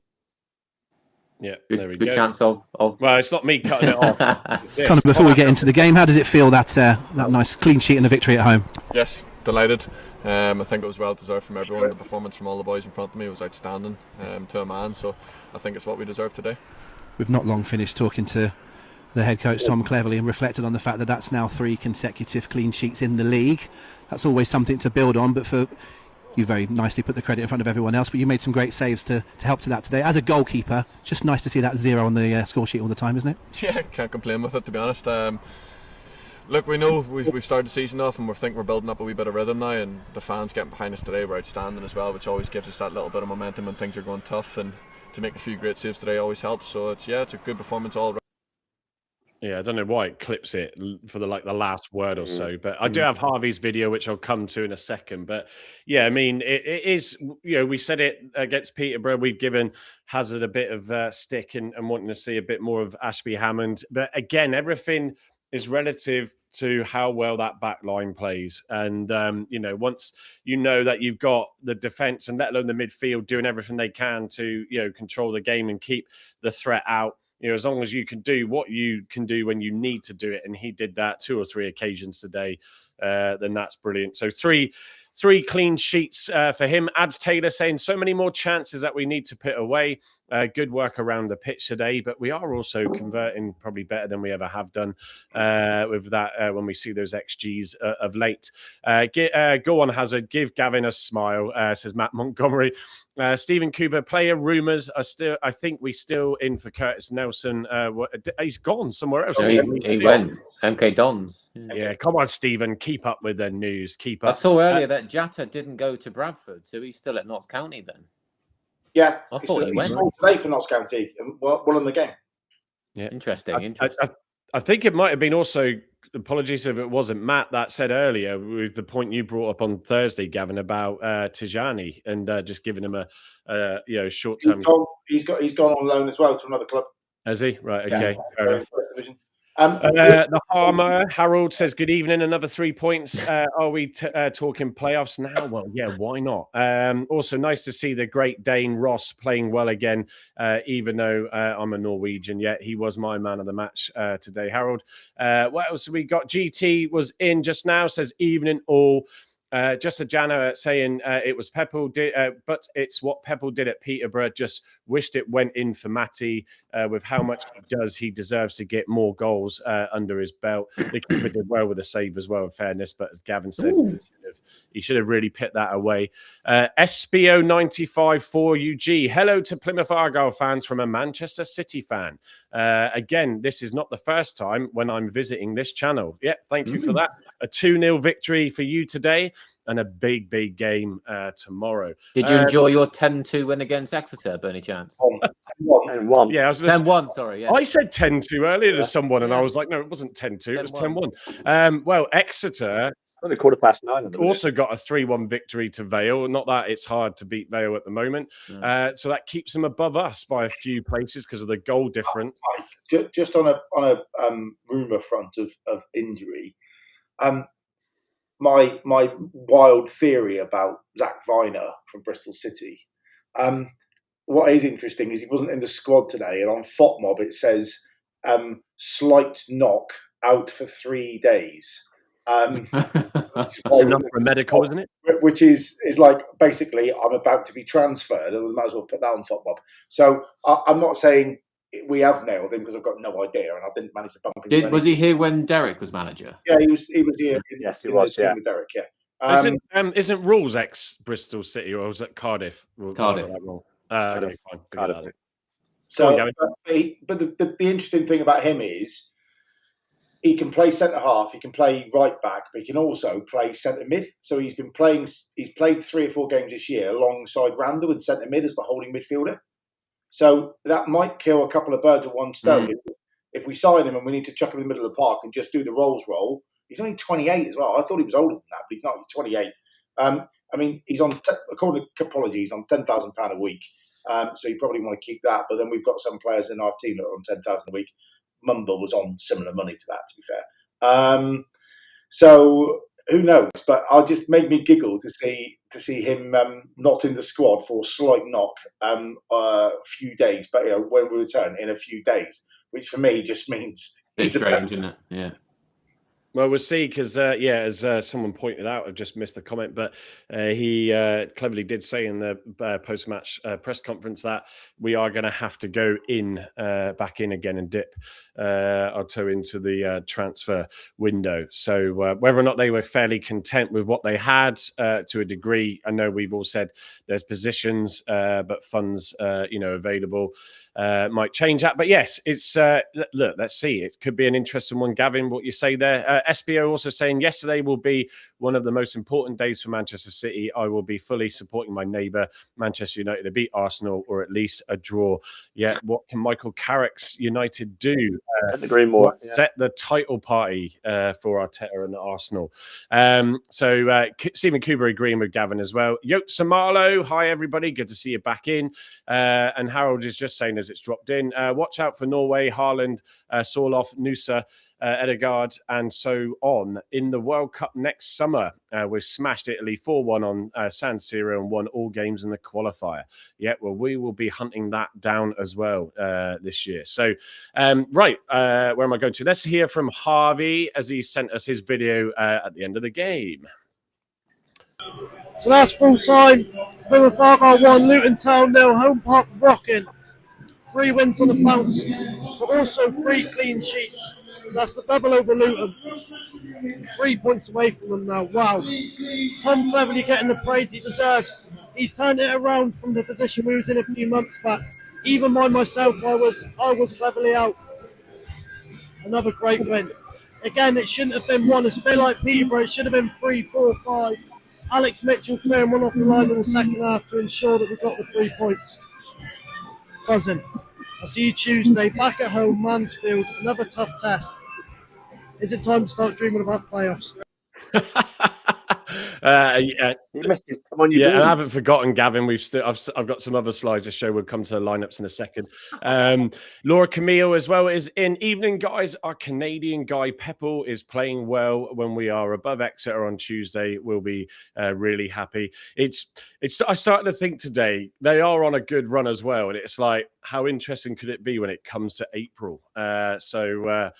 A: Yeah, there we go.
C: Good chance of.
A: Well, it's not me cutting it off.
G: Kind of before we get into the game, how does it feel that nice clean sheet and a victory at home?
I: Yes, delighted. I think it was well deserved from everyone. The performance from all the boys in front of me was outstanding to a man, so I think it's what we deserve today.
G: We've not long finished talking to the head coach Tom Cleverley and reflected on the fact that that's now 3 consecutive clean sheets in the league. That's always something to build on, but for you very nicely put the credit in front of everyone else, but you made some great saves to help to that today. As a goalkeeper, just nice to see that 0 on the score sheet all the time, isn't it?
I: Yeah, can't complain with it, to be honest. Look, we know we've started the season off and we think we're building up a wee bit of rhythm now, and the fans getting behind us today were outstanding as well, which always gives us that little bit of momentum when things are going tough, and to make a few great saves today always helps. So it's a good performance all around.
A: Yeah, I don't know why it clips it for the last word or so, but I do have Harvey's video, which I'll come to in a second. But yeah, I mean, it is, we said it against Peterborough. We've given Hazard a bit of stick and wanting to see a bit more of Ashby Hammond. But again, everything is relative to how well that back line plays. And, once you know that you've got the defence and let alone the midfield doing everything they can to, control the game and keep the threat out, as long as you can do what you can do when you need to do it. And he did that 2 or 3 occasions today. then that's brilliant. So three clean sheets for him. Ads Taylor saying so many more chances that we need to put away. Good work around the pitch today, but we are also converting probably better than we ever have done with that when we see those XGs of late. Go on, Hazard. Give Gavin a smile, says Matt Montgomery. Stephen Cooper, player rumours are still, I think we still in for Curtis Nelson. He's gone somewhere else.
C: He went. MK Dons.
A: Yeah, come on, Stephen. Keep up with the news. Keep up.
C: I saw earlier that Jatta didn't go to Bradford, so he's still at Notts County then.
D: Yeah,
C: I thought he went
D: today for Notts County and won in the game.
A: Yeah,
C: interesting.
A: I think it might have been also. Apologies if it wasn't Matt that said earlier with the point you brought up on Thursday, Gavin, about Tijani and just giving him a short term.
D: He's gone on loan as well to another club.
A: Has he? Right. Okay. Fair enough.
D: First division.
A: The Harmer Harold says, good evening. Another 3 points. Are we talking playoffs now? Well, yeah, why not? Also, nice to see the Great Dane Ross playing well again, even though I'm a Norwegian. Yet he was my man of the match today, Harold. What else have we got? GT was in just now, says, evening all. Just a Jana saying it was Peppel, but it's what Peppel did at Peterborough. Just wished it went in for Matty. With how much he does, he deserves to get more goals under his belt. The keeper did well with the save as well, in fairness, but as Gavin said, he should have really put that away. SBO 95 for UG. Hello to Plymouth Argyle fans from a Manchester City fan. Again, this is not the first time when I'm visiting this channel. Yeah, thank you for that. A 2-0 victory for you today and a big, big game tomorrow.
C: Did you enjoy your 10-2 win against Exeter, by any chance?
D: 10-1.
A: Yeah, I was
C: 10-1, sorry. Yeah.
A: I said 10-2 earlier to someone, and I was like, no, it wasn't 10-2, it was 10-1. Well, Exeter
B: only 9:15.
A: Also got a 3-1 victory to Vale. Not that it's hard to beat Vale at the moment. So that keeps them above us by a few places because of the goal difference.
D: Just on a rumour front of injury, my wild theory about Zach Viner from Bristol City. What is interesting is he wasn't in the squad today, and on FOTMob it says slight knock, out for 3 days.
A: That's enough for a medical, isn't it?
D: Which is like basically I'm about to be transferred, and we might as well put that on FOTMob. So I'm not saying we have nailed him because I've got no idea, and I didn't manage to bump into
C: Was he here when Derek was manager?
D: Yeah, he was here.
B: Yes, he was.
D: Team with Derek. Yeah.
A: Isn't Rules ex Bristol City, or was it Cardiff?
C: Cardiff.
A: Okay, fine. Cardiff.
D: So, but the interesting thing about him is he can play centre half, he can play right back, but he can also play centre mid. So he's played 3 or 4 games this year alongside Randall in centre mid as the holding midfielder. So that might kill a couple of birds with one stone. If we sign him and we need to chuck him in the middle of the park and just do the Rolls roll, he's only 28 as well. I thought he was older than that, but he's not. He's 28. I mean, he's on, according to Capology, he's on £10,000 a week. So you probably want to keep that. But then we've got some players in our team that are on £10,000 a week. Mumble was on similar money to that, to be fair. So who knows? But it just made me giggle to see him not in the squad for a slight knock a few days. But when we return in a few days, which for me just means
C: it's strange, isn't it? Yeah.
A: Well, we'll see because, as someone pointed out, I've just missed the comment, but he cleverly did say in the post-match press conference that we are going to have to go back in again and dip our toe into the transfer window. So whether or not they were fairly content with what they had to a degree, I know we've all said there's positions, but funds, available might change that. But yes, it's look, let's see. It could be an interesting one, Gavin, what you say there. SBO also saying yesterday will be one of the most important days for Manchester City. I will be fully supporting my neighbour, Manchester United, to beat Arsenal or at least a draw. Yeah, what can Michael Carrick's United do?
B: Agree more.
A: Set the title party for Arteta and Arsenal. So Stephen Cooper agreeing with Gavin as well. Yoke Samalo, hi everybody, good to see you back in. And Harold is just saying as it's dropped in, watch out for Norway, Haaland, Sorloth, Nusa. Edegard, and so on in the World Cup next summer. We've smashed Italy 4-1 on San Siro and won all games in the qualifier. Yeah, well, we will be hunting that down as well this year. So, right, where am I going to? Let's hear from Harvey as he sent us his video at the end of the game.
J: So that's full time. Plymouth Argyle 1, Luton Town 0, home park rocking. 3 wins on the bounce, but also 3 clean sheets. That's the double over Luton. 3 points away from them now. Wow. Tom Cleverley getting the praise he deserves. He's turned it around from the position we was in a few months back. Even myself, I was Cleverley out. Another great win. Again, it shouldn't have been 1. It's a bit like Peterborough. It should have been 3, 4, 5. Alex Mitchell clearing 1 off the line in the second half to ensure that we got the 3 points. Buzzing. I'll see you Tuesday, back at home, Mansfield. Another tough test. Is it time to start dreaming about playoffs?
A: Yeah,
B: come on,
A: and I haven't forgotten, Gavin. I've got some other slides to show. We'll come to the lineups in a second. Laura Camille as well is in. Evening, guys. Our Canadian guy Peppel is playing well. When we are above Exeter on Tuesday, we'll be really happy. I started to think today they are on a good run as well, and it's like, how interesting could it be when it comes to April? So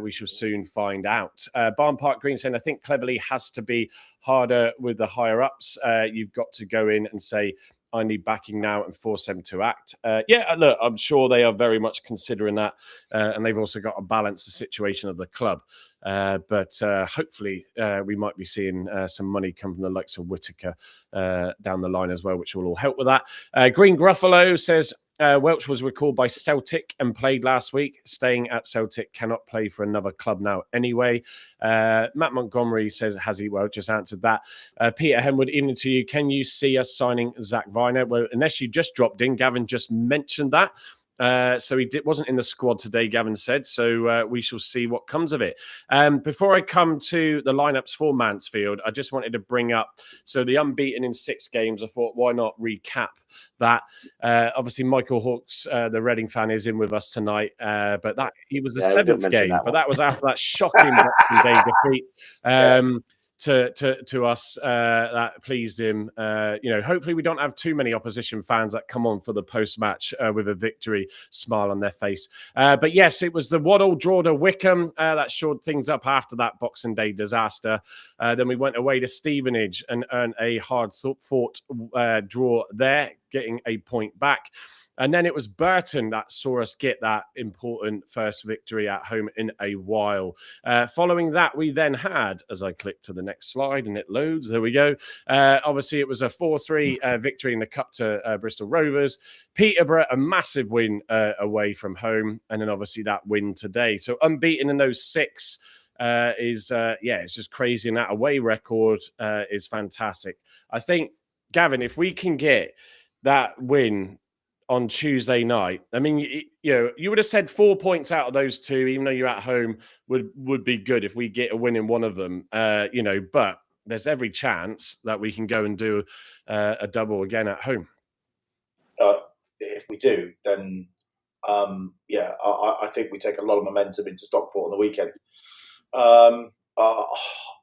A: we shall soon find out. Barn Park Green saying, I think Cleverley has to be harder with the higher ups. You've got to go in and say, I need backing now and force them to act. Yeah, look, I'm sure they are very much considering that. And they've also got to balance the situation of the club. But hopefully we might be seeing some money come from the likes of Whittaker down the line as well, which will all help with that. Green Gruffalo says, Welch was recalled by Celtic and played last week. Staying at Celtic, cannot play for another club now anyway. Matt Montgomery says, has he? Well, just answered that. Peter Henwood, evening to you. Can you see us signing Zach Viner? Well, unless you just dropped in, Gavin just mentioned that. So he wasn't in the squad today, Gavin said. So we shall see what comes of it. Before I come to the lineups for Mansfield, I just wanted to bring up, so the unbeaten in 6 games. I thought, why not recap that? Obviously, Michael Hawkes, the Reading fan, is in with us tonight. But that he was the 7th game, but that was after that shocking Boxing Day defeat. To us, that pleased him. Hopefully we don't have too many opposition fans that come on for the post-match with a victory smile on their face. But yes, it was the Waddle draw to Wickham that shored things up after that Boxing Day disaster. Then we went away to Stevenage and earned a hard-fought draw there, getting a point back. And then it was Burton that saw us get that important first victory at home in a while. Following that, we then had, as I click to the next slide and it loads, there we go. Obviously, it was a 4-3 victory in the Cup to Bristol Rovers. Peterborough, a massive win away from home. And then obviously that win today. So unbeaten in those 6 it's just crazy. And that away record is fantastic. I think, Gavin, if we can get that win on Tuesday night, I mean, you would have said 4 points out of those 2, even though you're at home, would be good if we get a win in one of them. But there's every chance that we can go and do a double again at home.
D: If we do, then I think we take a lot of momentum into Stockport on the weekend.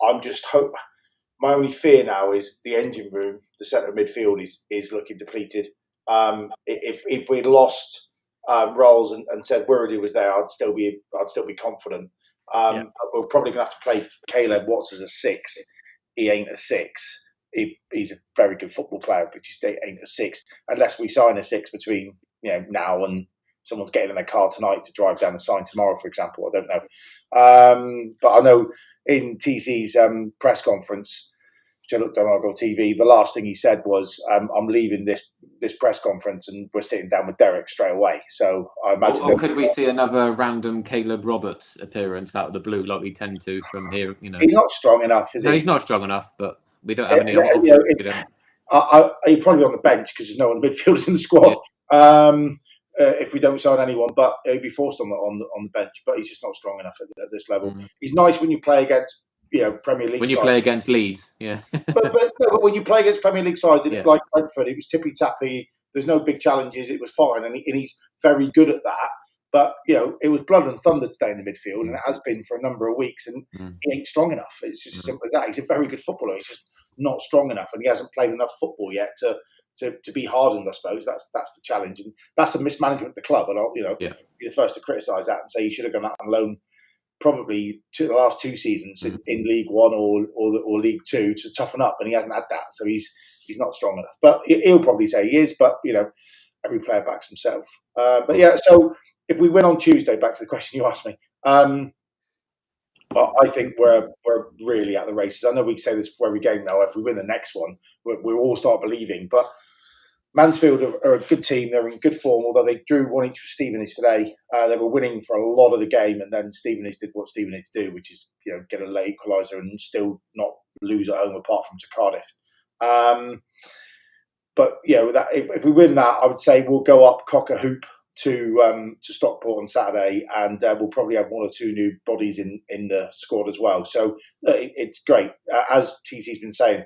D: I'm just hope. My only fear now is the engine room, the centre of midfield is looking depleted. If we'd lost Rolls and said Wirrady was there, I'd still be confident. We're probably going to have to play Caleb Watts as a 6. He ain't a 6. He's a very good football player, but just ain't a 6 unless we sign a 6 between now and someone's getting in their car tonight to drive down and sign tomorrow, for example. I don't know, but I know in TC's press conference, which I looked on Argyle TV, the last thing he said was, I'm leaving this press conference and we're sitting down with Derek straight away. So I imagine...
C: Or could we see another random Caleb Roberts appearance out of the blue like we tend to from here?
D: He's not strong enough, is he?
C: No, he's not strong enough, but we don't have any options.
D: He'd probably be on the bench because there's no other midfielders in the squad. Yeah. If we don't sign anyone, but he'd be forced on the bench. But he's just not strong enough at this level. He's nice when you play against Premier League.
C: When you play against Leeds, yeah.
D: but when you play against Premier League sides, like Brentford, it was tippy tappy. There's no big challenges. It was fine, and he's very good at that. But, it was blood and thunder today in the midfield, and it has been for a number of weeks, and he ain't strong enough. It's just as simple as that. He's a very good footballer. He's just not strong enough, and he hasn't played enough football yet to be hardened, I suppose. That's the challenge, and that's a mismanagement of the club. And I'll be the first to criticise that and say he should have gone out on loan probably the last 2 seasons in League One or League Two to toughen up, and he hasn't had that, so he's not strong enough. But he'll probably say he is. But every player backs himself. But yeah, so if we win on Tuesday, back to the question you asked me, well, I think we're really at the races. I know we say this before every game now. If we win the next one, we'll all start believing. But Mansfield are a good team. They're in good form, although they drew 1-1 with Stevenage today. They were winning for a lot of the game, and then Stevenage did what Stevenage do, which is get a late equaliser and still not lose at home apart from to Cardiff. But if we win that, I would say we'll go up cock a hoop to Stockport on Saturday, and we'll probably have 1 or 2 new bodies in the squad as well. So it's great. As TC's been saying,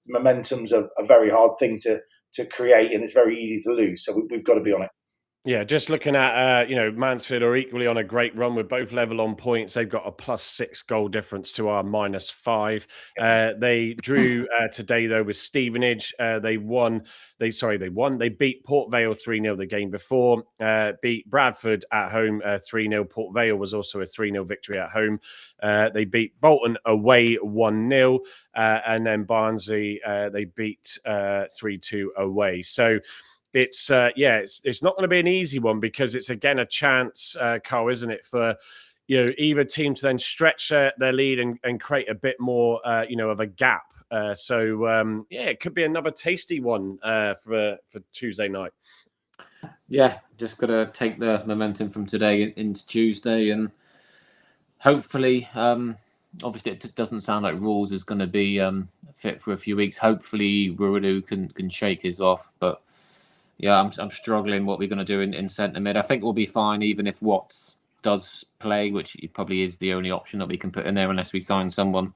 D: momentum's a very hard thing to create, and it's very easy to lose. So we've got to be on it.
A: Yeah, just looking at, Mansfield are equally on a great run. We're both level on points. They've got a +6 goal difference to our -5. They drew today, though, with Stevenage. They won. They beat Port Vale 3-0 the game before. Beat Bradford at home 3-0. Port Vale was also a 3-0 victory at home. They beat Bolton away 1-0. And then Barnsley, they beat 3-2 away. So it's not going to be an easy one, because it's again a chance, Carl, isn't it, for either team to then stretch their lead and create a bit more of a gap. It could be another tasty one for Tuesday night.
C: Yeah, just got to take the momentum from today into Tuesday, and hopefully, obviously it doesn't sound like Rules is going to be fit for a few weeks. Hopefully Ruidu can shake his off, but yeah, I'm struggling what we're going to do in centre mid. I think we'll be fine even if Watts does play, which probably is the only option that we can put in there unless we sign someone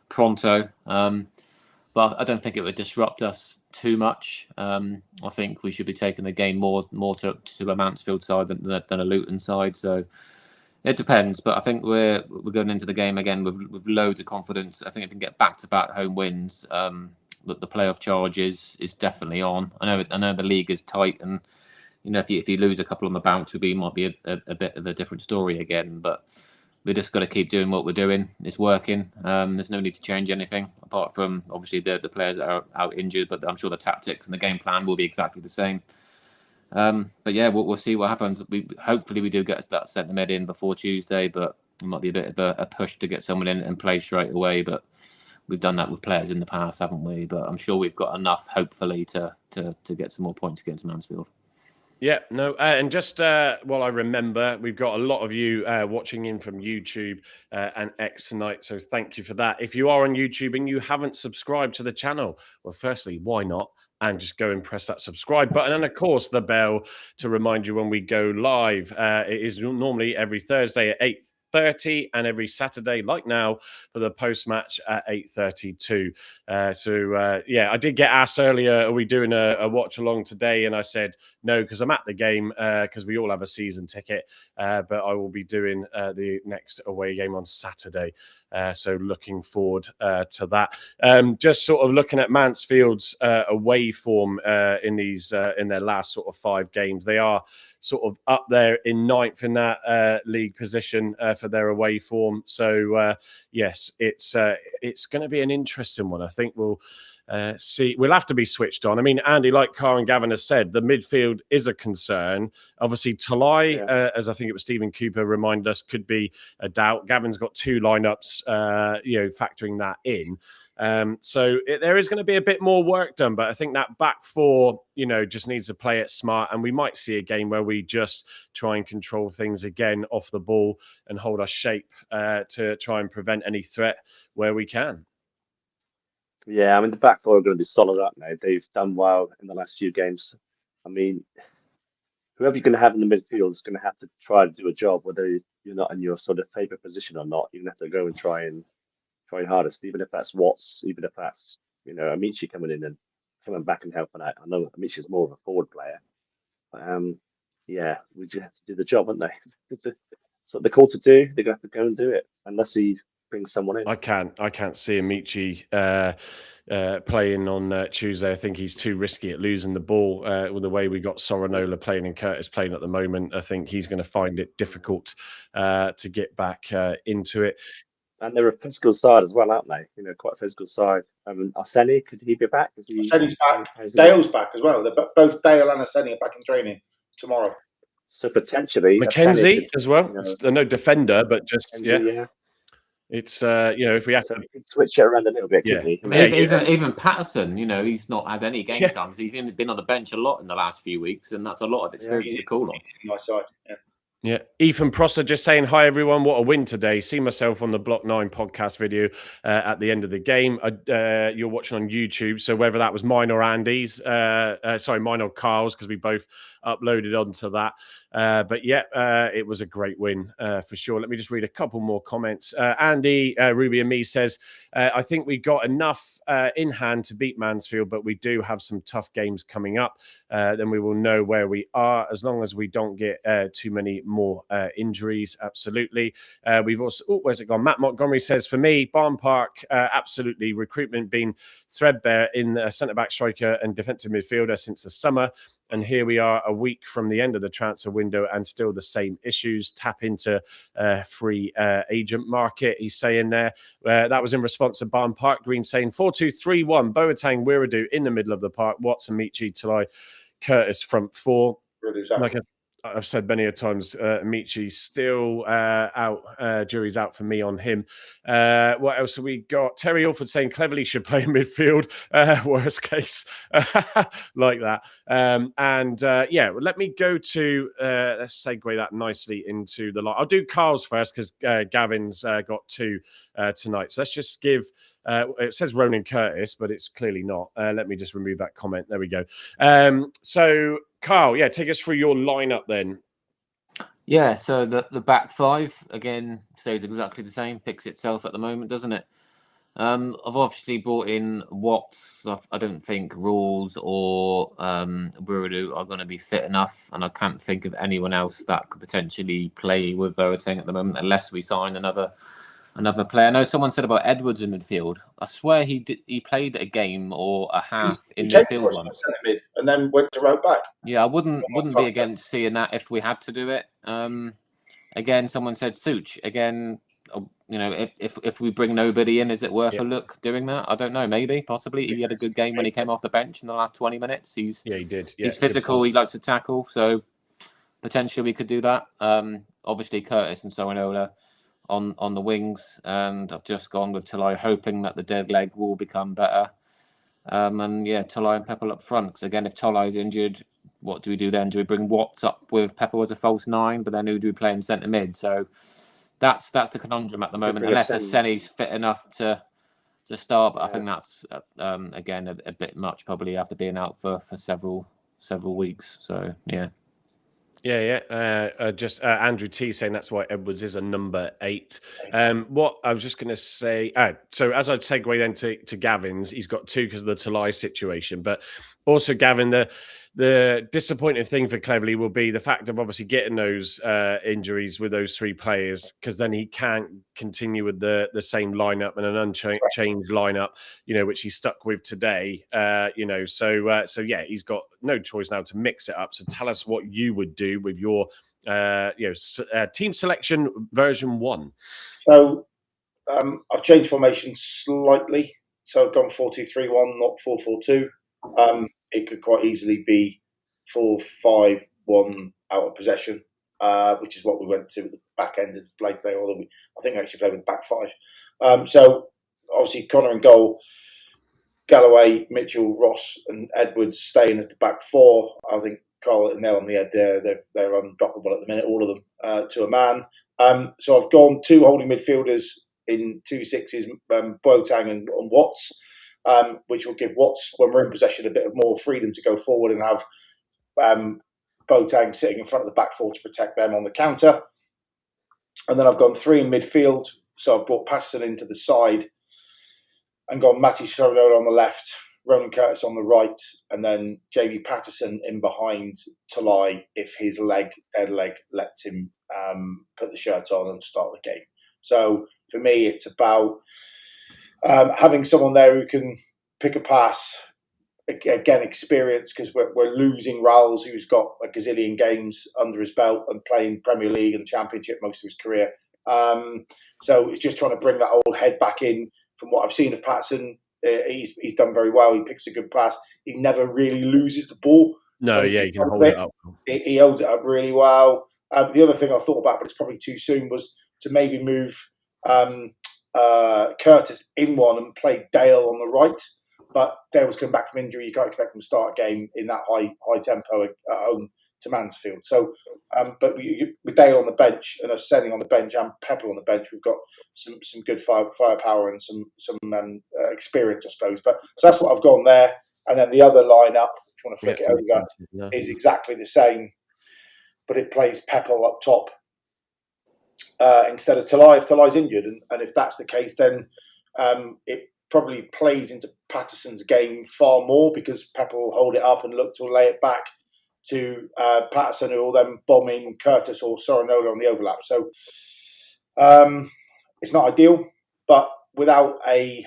C: pronto. But I don't think it would disrupt us too much. I think we should be taking the game more to a Mansfield side than a Luton side. So it depends, but I think we're going into the game again with loads of confidence. I think if we can get back-to-back home wins, that the playoff charge is definitely on. I know the league is tight, and if you lose a couple on the bounce, it might be a bit of a different story again. But we just got to keep doing what we're doing. It's working. There's no need to change anything apart from obviously the players that are out injured. But I'm sure the tactics and the game plan will be exactly the same. But yeah, we'll see what happens. Hopefully we do get that centre mid in before Tuesday, but it might be a bit of a push to get someone in and play straight away. But we've done that with players in the past, haven't we? But I'm sure we've got enough, hopefully, to get some more points against Mansfield.
A: Yeah, no, and just while I remember, we've got a lot of you watching in from YouTube and X tonight, so thank you for that. If you are on YouTube and you haven't subscribed to the channel, well, firstly, why not? And just go and press that subscribe button. And, of course, the bell to remind you when we go live. It is normally every Thursday at 8:30 and every Saturday, like now, for the post-match at 8:32. I did get asked earlier, are we doing a watch-along today? And I said no, because I'm at the game, because we all have a season ticket. But I will be doing the next away game on Saturday. So looking forward to that. Just sort of looking at Mansfield's away form in their last sort of 5 games. They are sort of up there in 9th in that league position for their away form. So yes, it's going to be an interesting one. I think we'll see. We'll have to be switched on. I mean, Andy, like Carl and Gavin has said, the midfield is a concern. Obviously, Talai, as I think it was Stephen Cooper reminded us, could be a doubt. Gavin's got 2 lineups, factoring that in. There is going to be a bit more work done, but I think that back 4, just needs to play it smart, and we might see a game where we just try and control things again off the ball and hold our shape to try and prevent any threat where we can.
B: Yeah, I mean, the back 4 are going to be solid up now. They've done well in the last few games. I mean, whoever you're going to have in the midfield is going to have to try to do a job, whether you're not in your sort of favourite position or not. You're going to have to go and try hardest, even if that's Watts, even if that's, Amici coming in and coming back and helping out. I know Amici's more of a forward player. yeah, we just have to do the job, haven't they? It's what they're called to do. They're going to have to go and do it, unless he brings someone in.
A: I can't see Amici playing on Tuesday. I think he's too risky at losing the ball with the way we got Sorinola playing and Curtis playing at the moment. I think he's going to find it difficult to get back into it.
B: And they're a physical side as well, aren't they? Quite a physical side. Arseni, could he be back?
D: Arseni's back. Dale's back as well. They're both Dale and Arseni are back in training tomorrow.
B: So potentially
A: Mackenzie as well. No defender, but just
B: yeah.
A: It's if we have to
B: switch it around a little bit, couldn't he?
C: Even Patterson, he's not had any game times. He's been on the bench a lot in the last few weeks, and that's a lot of experience to call on.
D: My side,
A: Yeah, Ethan Prosser just saying, hi everyone, what a win today. See myself on the Block 9 podcast video at the end of the game. You're watching on YouTube, so whether that was mine or Andy's, mine or Carl's, because we both uploaded onto that. But yeah, it was a great win for sure. Let me just read a couple more comments. Andy, Ruby and me says, I think we got enough in hand to beat Mansfield, but we do have some tough games coming up. Then we will know where we are, as long as we don't get too many more injuries. Absolutely. We've also, where's it gone? Matt Montgomery says, for me, Barn Park, absolutely recruitment been threadbare in centre-back, striker and defensive midfielder since the summer. And here we are a week from the end of the transfer window and still the same issues. Tap into free agent market, he's saying there. That was in response to Barn Park Green saying 4-2-3-1. Boateng, Wiradou in the middle of the park. Watson, Michi, Talai, Curtis front four. Like I've said many a times, Michi still out. Jury's out for me on him. What else have we got? Terry Alford saying Cleverly should play midfield. Worst case, like that. Let me go to. Let's segue that nicely into the line. I'll do Carl's first because Gavin's got two tonight. So let's just give. It says Ronan Curtis, but it's clearly not. Let me just remove that comment. There we go. So, Carl, take us through your lineup then.
C: Yeah, so the back five, again, stays exactly the same. Picks itself at the moment, doesn't it? I've obviously brought in Watts. I don't think Rawls or Wiradou are going to be fit enough, and I can't think of anyone else that could potentially play with Boateng at the moment, unless we sign another player. I know someone said about Edwards in midfield. I swear he played a game or a half in midfield once,
D: mid and then went to right back.
C: Yeah, I wouldn't be against seeing that if we had to do it. Again, someone said Such. Again, if we bring nobody in, is it worth a look doing that? I don't know. Maybe, possibly. He had a good game when he came off the bench in the last 20 minutes.
A: He did.
C: He's physical. He likes to tackle. So potentially we could do that. Obviously, Curtis and Sorinola on the wings, and I've just gone with Talai, hoping that the dead leg will become better. Talai and Pepper up front. Because again, if Talai's injured, what do we do then? Do we bring Watts up with Pepper as a false nine? But then who do we play in centre mid? So that's the conundrum at the moment. Unless Arseni's fit enough to start, but I think that's again a bit much. Probably after being out for several weeks. So yeah.
A: Just Andrew T saying that's why Edwards is a number 8. What I was just going to say, so as I'd segue then to Gavin's, he's got 2 because of the Talai situation, but also Gavin, the disappointing thing for Cleverly will be the fact of obviously getting those injuries with those 3 players, because then he can't continue with the same lineup and an unchanged lineup, which he's stuck with today. So he's got no choice now to mix it up. So tell us what you would do with your team selection version 1.
D: So I've changed formation slightly. So I've gone 4-2-3-1, not 4-4-2. It could quite easily be 4-5-1 out of possession, which is what we went to at the back end of the play today. Although I think I actually played with the back 5. So obviously Connor and goal, Galloway, Mitchell, Ross, and Edwards staying as the back 4. I think Carl hit the nail on the head there. They're undroppable at the minute, all of them, to a man. So I've gone 2 holding midfielders in 2 6s, Boateng and Watts. Which will give Watts, when we're in possession, a bit of more freedom to go forward and have Boateng sitting in front of the back 4 to protect them on the counter. And then I've gone 3 in midfield. So I've brought Patterson into the side and gone Matti Sorinola on the left, Ronan Curtis on the right, and then Jamie Patterson in behind Talai if his dead leg lets him put the shirt on and start the game. So for me, it's about having someone there who can pick a pass. Again, experience, because we're losing Rowles, who's got a gazillion games under his belt and playing Premier League and Championship most of his career. So it's just trying to bring that old head back in. From what I've seen of Patterson, he's done very well. He picks a good pass. He never really loses the ball.
A: No, yeah, he can hold it up.
D: He holds it up really well. The other thing I thought about, but it's probably too soon, was to maybe move Curtis in one and play Dale on the right. But Dale's come back from injury. You can't expect him to start a game in that high tempo at home to Mansfield. So, but with Dale on the bench and us sending on the bench and Pepper on the bench, we've got some good firepower and some experience, I suppose. But so that's what I've gone there. And then the other lineup, if you want to flick it over, is exactly the same, but it plays Pepper up top instead of Talai if Talai's injured. And if that's the case, then it probably plays into Patterson's game far more, because Pepper will hold it up and look to lay it back to Patterson, who will then bomb in Curtis or Sorinola on the overlap. So it's not ideal, but without a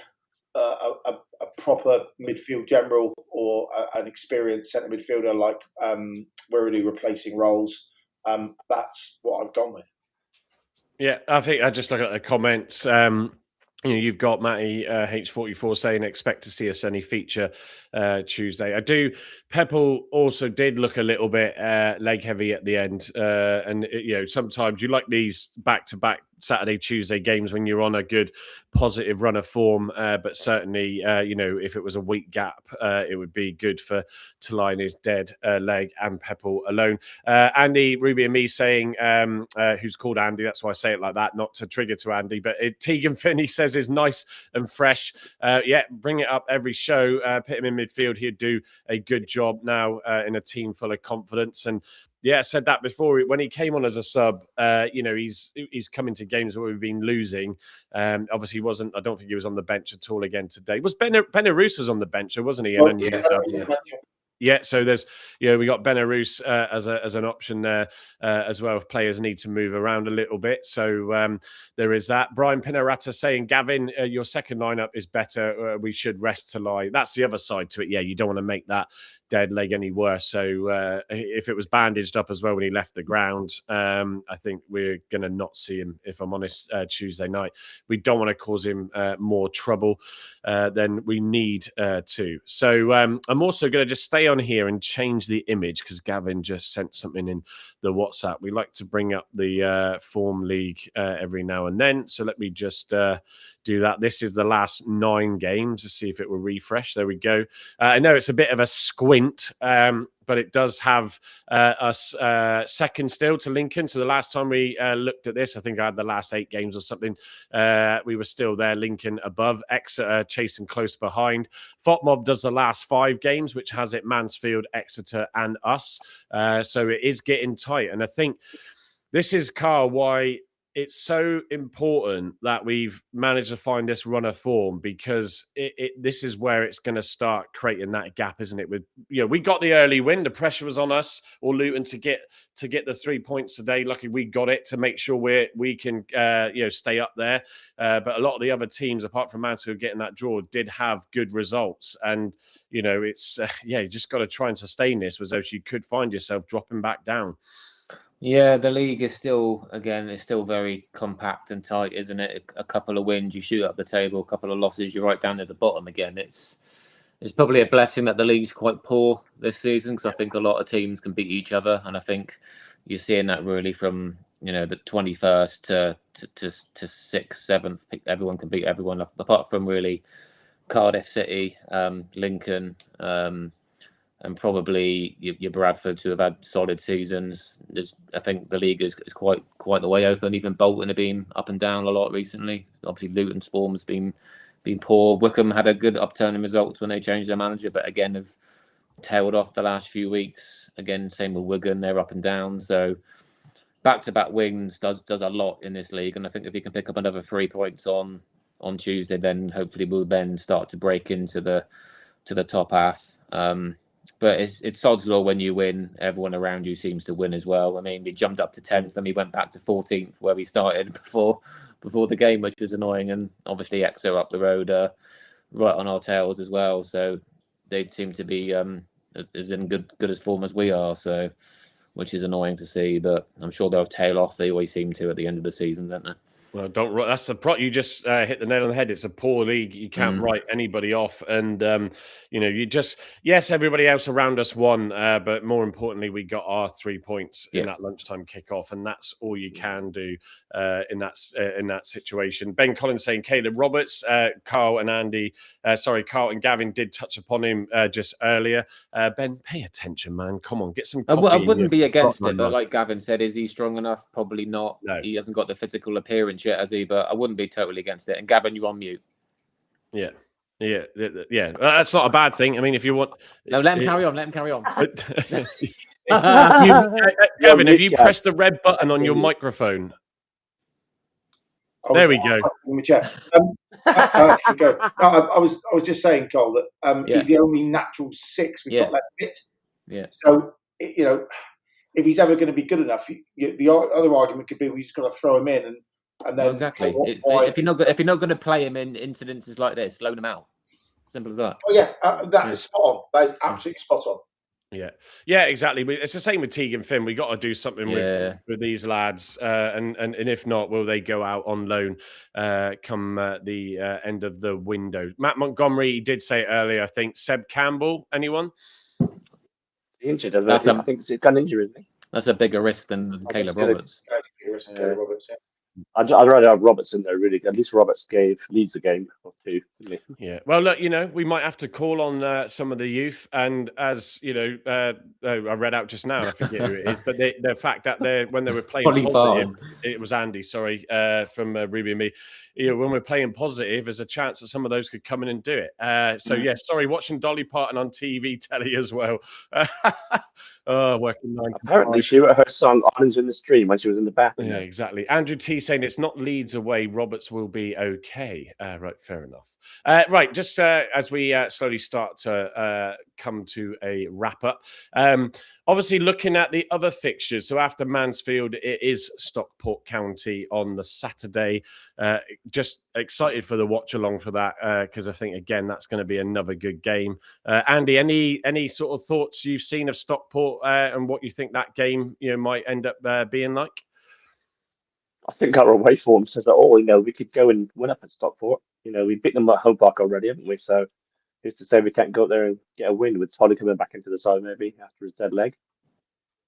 D: proper midfield general or an experienced centre midfielder like we're really replacing Rowles, that's what I've gone with.
A: Yeah, I think I just look at the comments. You've got Matty H44 saying expect to see a Senny feature Tuesday. I do. Peppel also did look a little bit leg heavy at the end, and sometimes you like these back-to-back Saturday, Tuesday games when you're on a good positive run of form. But certainly, if it was a week gap, it would be good for Talai's dead leg and Peppel alone. Andy, Ruby and me saying, who's called Andy, that's why I say it like that, not to trigger to Andy, but Tegan Finney says is nice and fresh. Bring it up every show. Put him in midfield. He'd do a good job now in a team full of confidence. And yeah, I said that before. When he came on as a sub, he's coming to games where we've been losing. Obviously, I don't think he was on the bench at all again today. Was Benarous was on the bench, wasn't he? Yeah, so there's, we got Benarous as an option there as well if players need to move around a little bit. So there is that. Brian Pinarata saying, Gavin, your second lineup is better. We should rest Talai. That's the other side to it. Yeah, you don't want to make that dead leg any worse. So if it was bandaged up as well when he left the ground, I think we're going to not see him, if I'm honest, Tuesday night. We don't want to cause him more trouble than we need to. So I'm also going to just stay on here and change the image because Gavin just sent something in the WhatsApp. We like to bring up the Form League every now and then. So let me just do that. This is the last 9 games to see if it will refresh. There we go. I know it's a bit of a squint, but it does have us second still to Lincoln. So the last time we looked at this, I think I had the last 8 games or something. We were still there, Lincoln above, Exeter chasing close behind. FOTMob does the last 5 games, which has it Mansfield, Exeter and us. So it is getting tight. And I think this is, Carl, why it's so important that we've managed to find this run of form, because this is where it's going to start creating that gap, isn't it? With we got the early win, the pressure was on us or Luton to get the 3 points today. Luckily, we got it to make sure we can stay up there. But a lot of the other teams, apart from Mansfield getting that draw, did have good results. And it's you just got to try and sustain this, as though you could find yourself dropping back down.
C: Yeah, the league is still very compact and tight, isn't it? A couple of wins, you shoot up the table. A couple of losses, you're right down at the bottom again. It's probably a blessing that the league's quite poor this season, because I think a lot of teams can beat each other, and I think you're seeing that really from the 21st to 6th, 7th. Everyone can beat everyone, apart from really Cardiff City, Lincoln. And probably your Bradfords, who have had solid seasons. I think the league is quite the way open. Even Bolton have been up and down a lot recently. Obviously, Luton's form has been poor. Wickham had a good upturn in results when they changed their manager, but again have tailed off the last few weeks. Again, same with Wigan, they're up and down. So back-to-back wins does a lot in this league, and I think if you can pick up another 3 points on Tuesday, then hopefully we'll then start to break into the the top half. But it's sod's law when you win. Everyone around you seems to win as well. I mean, we jumped up to 10th, then we went back to 14th where we started before the game, which was annoying. And obviously, Exeter up the road, right on our tails as well. So they seem to be as in good as form as we are. So, which is annoying to see. But I'm sure they'll tail off. They always seem to at the end of the season, don't they?
A: Well, that's the you just hit the nail on the head. It's a poor league. You can't write anybody off, and yes, everybody else around us won, but more importantly, we got our 3 points in that lunchtime kickoff, and that's all you can do in that situation. Ben Collins saying Caleb Roberts, Carl and Gavin did touch upon him just earlier. Ben, pay attention, man. Come on, get some coffee.
C: I wouldn't be against it, but like Gavin said, is he strong enough? Probably not.
A: No.
C: He hasn't got the physical appearance yet, has he? But I wouldn't be totally against it. And Gavin, you're on mute.
A: Yeah. That's not a bad thing. I mean, if you want,
C: no, let him carry on.
A: Gavin, have you pressed the red button on your microphone? There we go.
D: I was just saying, Cole, that he's the only natural 6 we've got left fit.
C: Yeah.
D: So if he's ever going to be good enough, the other argument could be we just got to throw him in and then
C: exactly. If you're not going to play him in incidences like this, loan him out. Simple as that.
D: Oh yeah, that is spot on. That is absolutely spot on.
A: Yeah, exactly. It's the same with Teague and Finn. We got to do something with these lads, and if not, will they go out on loan come the end of the window? Matt Montgomery did say earlier. I think Seb Campbell. Anyone?
B: Injured. I think he's got an injury, isn't he?
C: That's a bigger risk than Caleb Roberts.
D: Caleb Roberts. Yeah.
B: I'd rather have Roberts in there, really. At least Roberts leads the game or two, didn't he?
A: Yeah. Well, look, we might have to call on some of the youth. And as I read out just now, I forget who it is, but the fact that when they were playing positive, it was Andy, sorry, from Ruby and me. When we're playing positive, there's a chance that some of those could come in and do it. Sorry, watching Dolly Parton on TV telly as well. Working 9 to 5.
B: Apparently, she wrote her song "Orange in the Stream" when she was in the bathroom.
A: Yeah, exactly. Andrew T saying it's not Leeds away. Roberts will be okay. Right, fair enough. Right, just as we slowly start to come to a wrap up. Obviously, looking at the other fixtures. So after Mansfield, it is Stockport County on the Saturday. Just excited for the watch along for that because I think again that's going to be another good game. Andy, any sort of thoughts you've seen of Stockport and what you think that game might end up being like?
B: I think our away form says it all. We could go and win up at Stockport. We beat them at Home Park already, haven't we? So who's to say we can't go up there and get a win with Tolly coming back into the side maybe after his dead leg?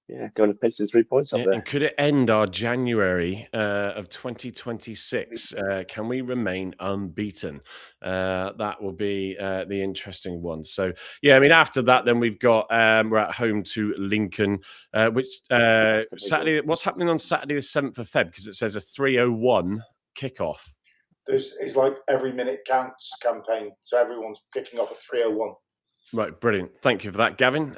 B: Yeah, going to pinch the 3 points up there.
A: And could it end our January of 2026? Can we remain unbeaten? That will be the interesting one. So, after that, then we've got we're at home to Lincoln, which Saturday. What's happening on Saturday, the 7th of Feb? Because it says a 3:01 kickoff.
D: It's like every minute counts campaign, so everyone's kicking off at 3:01.
A: Right, brilliant. Thank you for that, Gavin.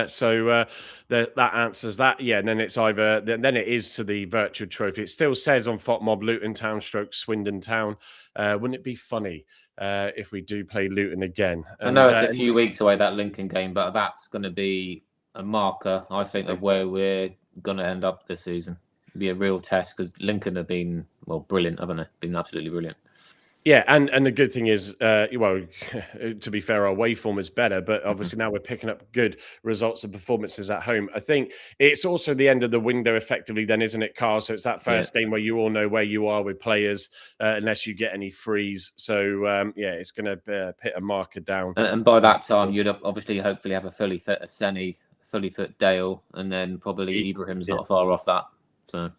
A: So that answers that. Yeah, and then it's either then it is to the virtual trophy. It still says on FOTMob Luton Town / Swindon Town. Wouldn't it be funny if we do play Luton again?
C: And, I know it's a few weeks away, that Lincoln game, but that's going to be a marker, I think, of where we're going to end up this season. It'll be a real test because Lincoln have been brilliant, haven't they? Been absolutely brilliant.
A: Yeah, and the good thing is, to be fair, our away form is better, but obviously now we're picking up good results and performances at home. I think it's also the end of the window effectively then, isn't it, Carl? So it's that first game where you all know where you are with players, unless you get any frees. So, it's going to put a marker down.
C: And by that time, you'd hopefully have a fully fit Aseni, fully fit Dale, and then probably Ibrahim's not far off that. So...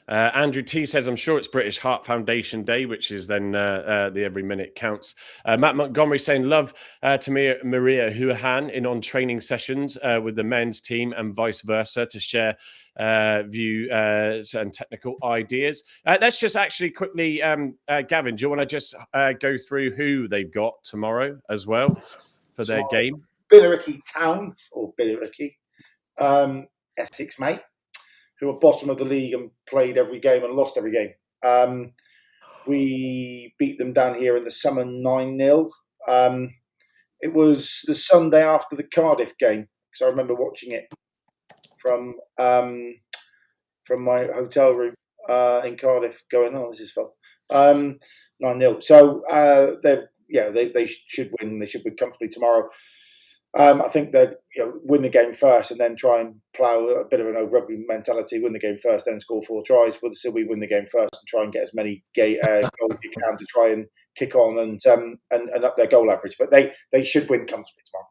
A: Andrew T says, I'm sure it's British Heart Foundation Day, which is then the every minute counts. Matt Montgomery saying, love to Maria Huahan in on training sessions with the men's team and vice versa to share views and technical ideas. Let's just actually quickly, Gavin, do you want to just go through who they've got tomorrow as well for their game?
D: Billericay Town, or Billericay, Essex, mate, who are bottom of the league and played every game and lost every game. We beat them down here in the summer 9-0. It was the Sunday after the Cardiff game, because I remember watching it from my hotel room in Cardiff, going, "Oh, this is fun." 9-0. So they should win. They should win comfortably tomorrow. I think they win the game first and then try and plough a bit of an old rugby mentality. Win the game first, then score 4 tries. Will still we win the game first and try and get as many goals as you can to try and kick on and up their goal average. But they should win comfortably tomorrow.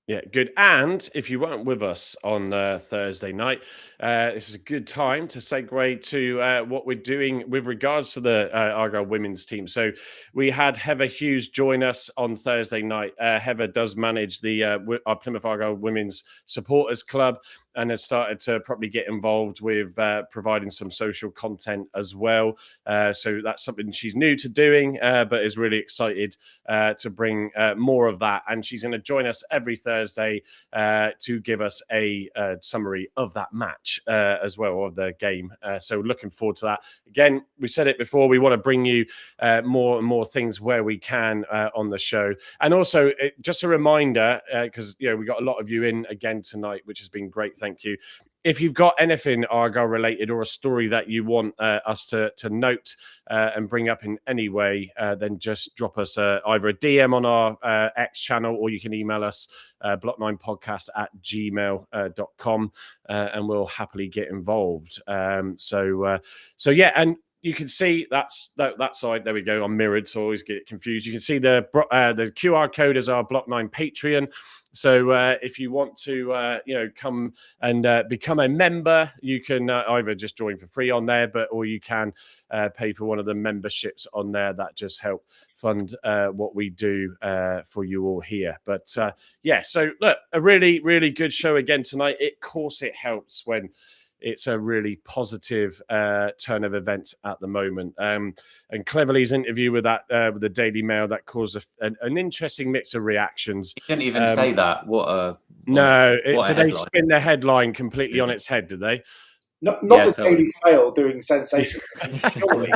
A: Yeah, good. And if you weren't with us on Thursday night, this is a good time to segue to what we're doing with regards to the Argyle women's team. So we had Heather Hughes join us on Thursday night. Heather does manage our Plymouth Argyle Women's Supporters Club and has started to probably get involved with providing some social content as well. So that's something she's new to doing, but is really excited to bring more of that. And she's going to join us every Thursday to give us a summary of that match as well, or the game. So looking forward to that. Again, we said it before, we want to bring you more and more things where we can on the show. And also, just a reminder, because we got a lot of you in again tonight, which has been great. Thank you. If you've got anything Argyle related or a story that you want us to note and bring up in any way, then just drop us either a DM on our X channel, or you can email us block9podcast@gmail.com and we'll happily get involved. So yeah, and you can see that side. There we go. I'm mirrored, so I always get confused. You can see the QR code is our Block 9 Patreon. So if you want to, come and become a member, you can either just join for free on there, or you can pay for one of the memberships on there that just help fund what we do for you all here. But so look, a really, really good show again tonight. Of course, it helps when it's a really positive turn of events at the moment. And Cleverly's interview with with the Daily Mail, that caused an interesting mix of reactions.
C: You didn't even say that.
A: Did they spin the headline completely on its head? Did they?
D: Not the Daily Fail doing sensation. Surely.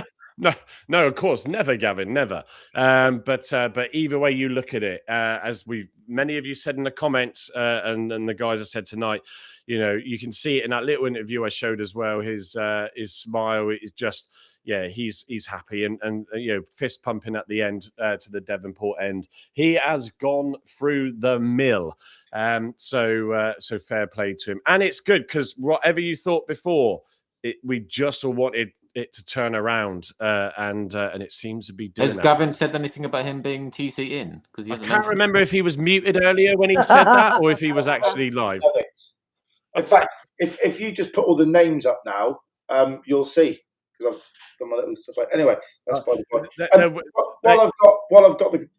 A: No, of course, never, Gavin, never. But either way you look at it, as many of you said in the comments, and the guys have said tonight, you can see it in that little interview I showed as well. His smile is just, he's happy and fist pumping at the end to the Devonport end. He has gone through the mill. So fair play to him, and it's good because whatever you thought before, we just all wanted it to turn around, and it seems to be doing.
C: Has Gavin said anything about him being TC in? Because
A: I can't remember if he was muted earlier when he said that, or if he was actually live.
D: In fact, if you just put all the names up now, you'll see. Because I've done my little stuff. Anyway, that's by the point. While I've got the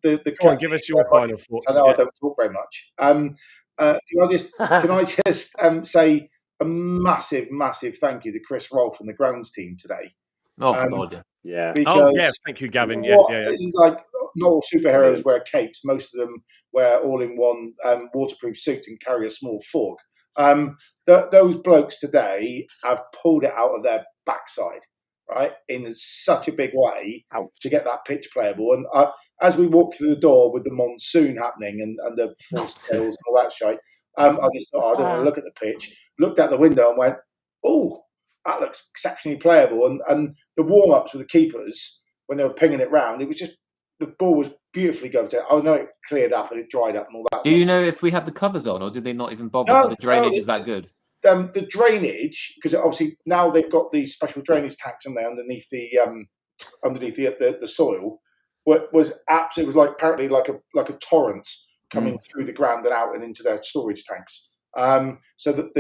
A: go on, give us your final thoughts.
D: I know I don't talk very much. Can I just say a massive, massive thank you to Chris Rolfe and the grounds team today.
C: God,
B: yeah.
D: Because
A: thank you, Gavin.
D: Like, not all superheroes wear capes. Most of them wear all-in-one waterproof suit and carry a small fork. Those blokes today have pulled it out of their backside, right, in such a big way to get that pitch playable. And as we walked through the door with the monsoon happening and the forced tails and all that shite, I just thought, I don't want to look at the pitch. Looked out the window and went, oh, that looks exceptionally playable. And the warm-ups with the keepers, when they were pinging it round, it was just, the ball was beautifully going to. I know it cleared up and it dried up and all that.
C: Do you know if we had the covers on, or did they not even bother?
D: No,
C: the drainage is that good.
D: The drainage, because obviously now they've got these special drainage tanks in there underneath the soil, was absolutely, it was apparently like a torrent coming through the ground and out and into their storage tanks. So that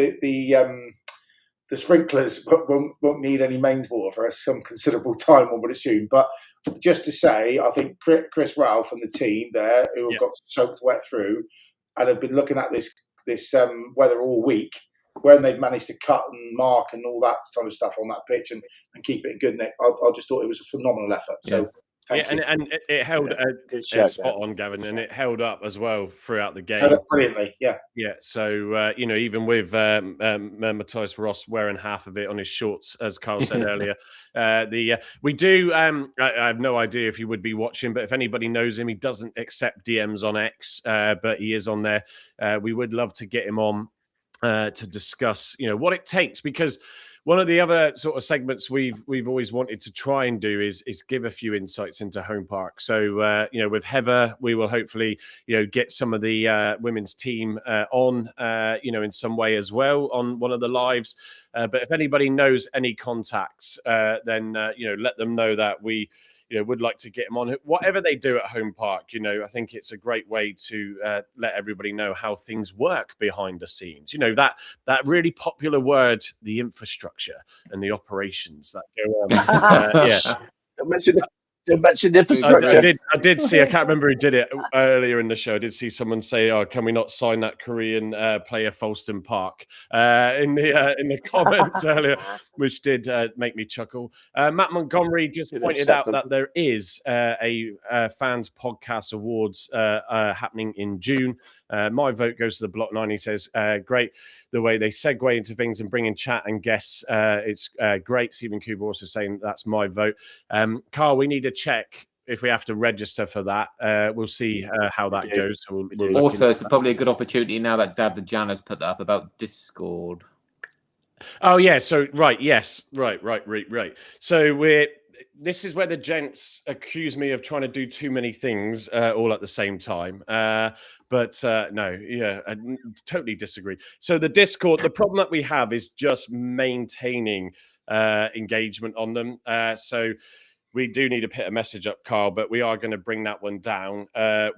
D: the sprinklers won't need any mains water for some considerable time, one would assume. But just to say, I think Chris Rolfe and the team there, who have got soaked wet through and have been looking at this weather all week, when they've managed to cut and mark and all that kind of stuff on that pitch and keep it in good nick, I just thought it was a phenomenal effort. So Thank you.
A: And it held
B: Good shout,
A: spot on, Gavin, and it held up as well throughout the game.
D: Held up brilliantly, yeah.
A: Yeah, so even with Matthias Ross wearing half of it on his shorts, as Carl said earlier, we do. I have no idea if he would be watching, but if anybody knows him, he doesn't accept DMs on X, but he is on there. We would love to get him on to discuss, what it takes, because one of the other sort of segments we've always wanted to try and do is give a few insights into Home Park. So with Heather, we will hopefully get some of the women's team on in some way as well on one of the lives. But if anybody knows any contacts, then let them know that we would like to get them on. Whatever they do at Home Park, I think it's a great way to let everybody know how things work behind the scenes. That really popular word, the infrastructure and the operations that go on.
B: Don't mention infrastructure.
A: I did see. I can't remember who did it earlier in the show. I did see someone say, "Oh, can we not sign that Korean player Folston Park?" In the comments earlier, which did make me chuckle. Matt Montgomery just pointed out that there is a fans podcast awards happening in June. My vote goes to the Block 9. He says, great the way they segue into things and bring in chat and guests. It's great. Stephen Cooper also saying that's my vote. Carl, we need to check if we have to register for that. We'll see how that goes. So we'll
C: also, it's probably a good opportunity now that Dad the Jan has put that up about Discord.
A: Oh, yeah. So, right. Yes. Right. So this is where the gents accuse me of trying to do too many things all at the same time. But no, yeah, I totally disagree. So the Discord, the problem that we have is just maintaining engagement on them. So we do need to put a message up, Carl, but we are going to bring that one down.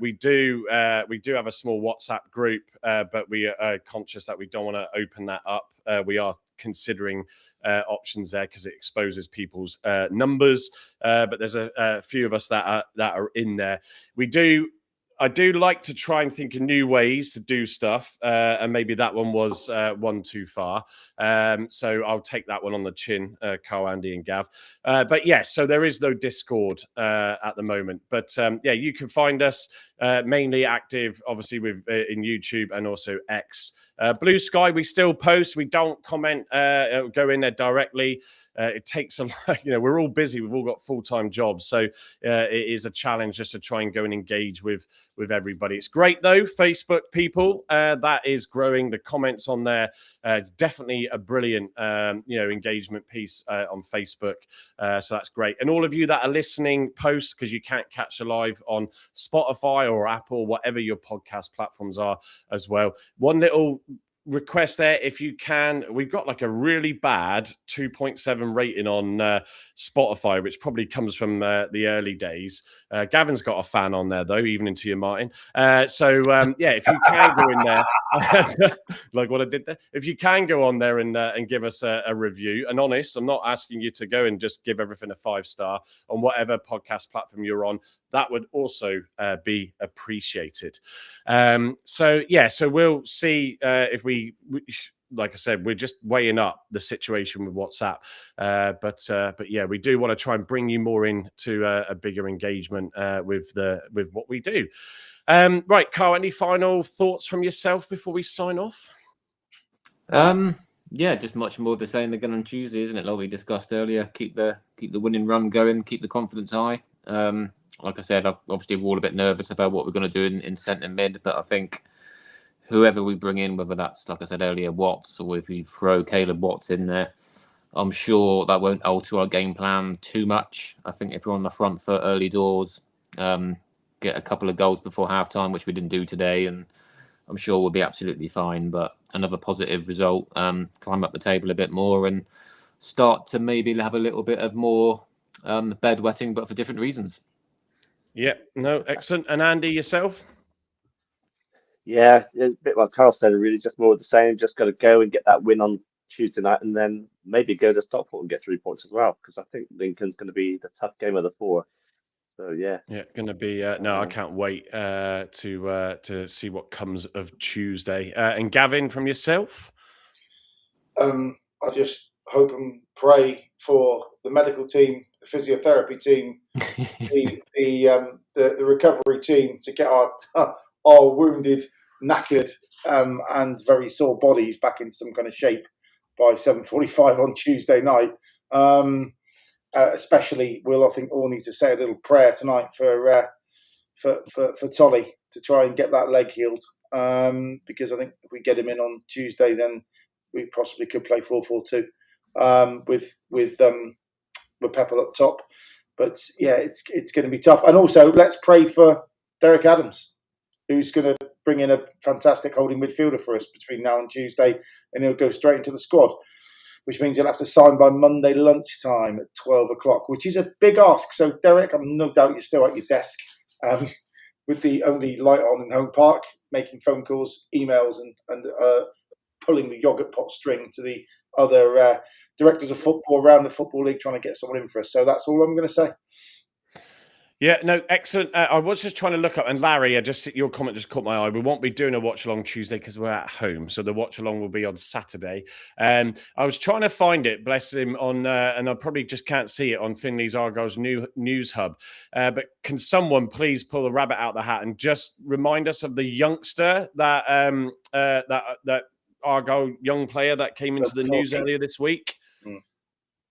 A: We do have a small WhatsApp group, but we are conscious that we don't want to open that up. We are considering options there because it exposes people's numbers. But there's a few of us that are in there. I do like to try and think of new ways to do stuff, and maybe that one was one too far. So I'll take that one on the chin, Carl, Andy, and Gav. But yes, so there is no Discord at the moment. But yeah, you can find us mainly active, obviously, in YouTube and also X. Blue Sky, we still post. We don't comment, go in there directly. It takes a lot, we're all busy. We've all got full-time jobs. So it is a challenge just to try and go and engage with everybody. It's great, though. Facebook people, that is growing. The comments on there, it's definitely a brilliant, engagement piece on Facebook. So that's great. And all of you that are listening, post, because you can't catch a live on Spotify or Apple, whatever your podcast platforms are as well. One little request there, if you can, we've got like a really bad 2.7 rating on Spotify, which probably comes from the early days. Gavin's got a fan on there though, even into your Martin. Yeah, if you can go in there, like what I did there, if you can go on there and give us a review, and honest, I'm not asking you to go and just give everything a 5-star on whatever podcast platform you're on. That would also be appreciated. So we'll see if we, like I said, we're just weighing up the situation with WhatsApp. But yeah, we do want to try and bring you more into a bigger engagement with what we do. Right, Carl, any final thoughts from yourself before we sign off?
C: Yeah, just much more the same again on Tuesday, isn't it? Like we discussed earlier, keep the winning run going, keep the confidence high. Like I said, obviously we're all a bit nervous about what we're going to do in centre mid, but I think whoever we bring in, whether that's, like I said earlier, Watts, or if we throw Caleb Watts in there, I'm sure that won't alter our game plan too much. I think if we're on the front foot early doors, get a couple of goals before half-time, which we didn't do today, and I'm sure we'll be absolutely fine. But another positive result, climb up the table a bit more and start to maybe have a little bit of more bedwetting, but for different reasons.
A: Yeah, no, excellent. And Andy, yourself?
B: Yeah, a bit like Carl said, really just more of the same. Just got to go and get that win on Tuesday night, and then maybe go to Stockport and get 3 points as well, because I think Lincoln's going to be the tough game of the 4. So yeah,
A: going to be no, I can't wait to see what comes of Tuesday. And Gavin, from yourself?
D: I just hope and pray for the medical team, the physiotherapy team, the recovery team to get our wounded, knackered, and very sore bodies back in some kind of shape by 7:45 on Tuesday night. Especially, I think all need to say a little prayer tonight for Tolly to try and get that leg healed. Because I think if we get him in on Tuesday, then we possibly could play 4-4-2 with Pepper up top. But yeah, it's going to be tough. And also, let's pray for Derek Adams, who's going to bring in a fantastic holding midfielder for us between now and Tuesday, and he'll go straight into the squad, which means he'll have to sign by Monday lunchtime at 12 o'clock, which is a big ask. So, Derek, I'm no doubt you're still at your desk with the only light on in Home Park, making phone calls, emails, and pulling the yogurt pot string to the other directors of football around the Football League trying to get someone in for us. So that's all I'm going to say.
A: Yeah, no, excellent. I was just trying to look up, and Larry, your comment just caught my eye. We won't be doing a watch along Tuesday because we're at home, so the watch along will be on Saturday. I was trying to find it, bless him, on, and I probably just can't see it on Finley's Argyle's new news hub. But can someone please pull the rabbit out of the hat and just remind us of the youngster that that Argyle young player that came into the news earlier this week?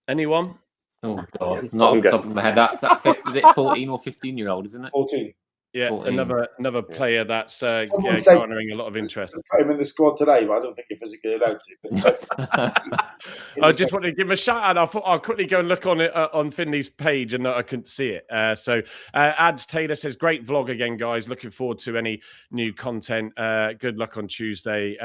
A: Anyone?
C: Oh God, it's not off the top of my head. Is it 14 or 15-year-old, isn't it?
D: 14.
A: Yeah,
C: 14.
A: another player that's garnering a lot of interest.
D: Put him in the squad today, but I don't think you're physically allowed to. But
A: I just wanted to give him a shout out. I thought I'll quickly go and look on it on Finley's page, and I couldn't see it. Ads Taylor says, "Great vlog again, guys. Looking forward to any new content. Good luck on Tuesday,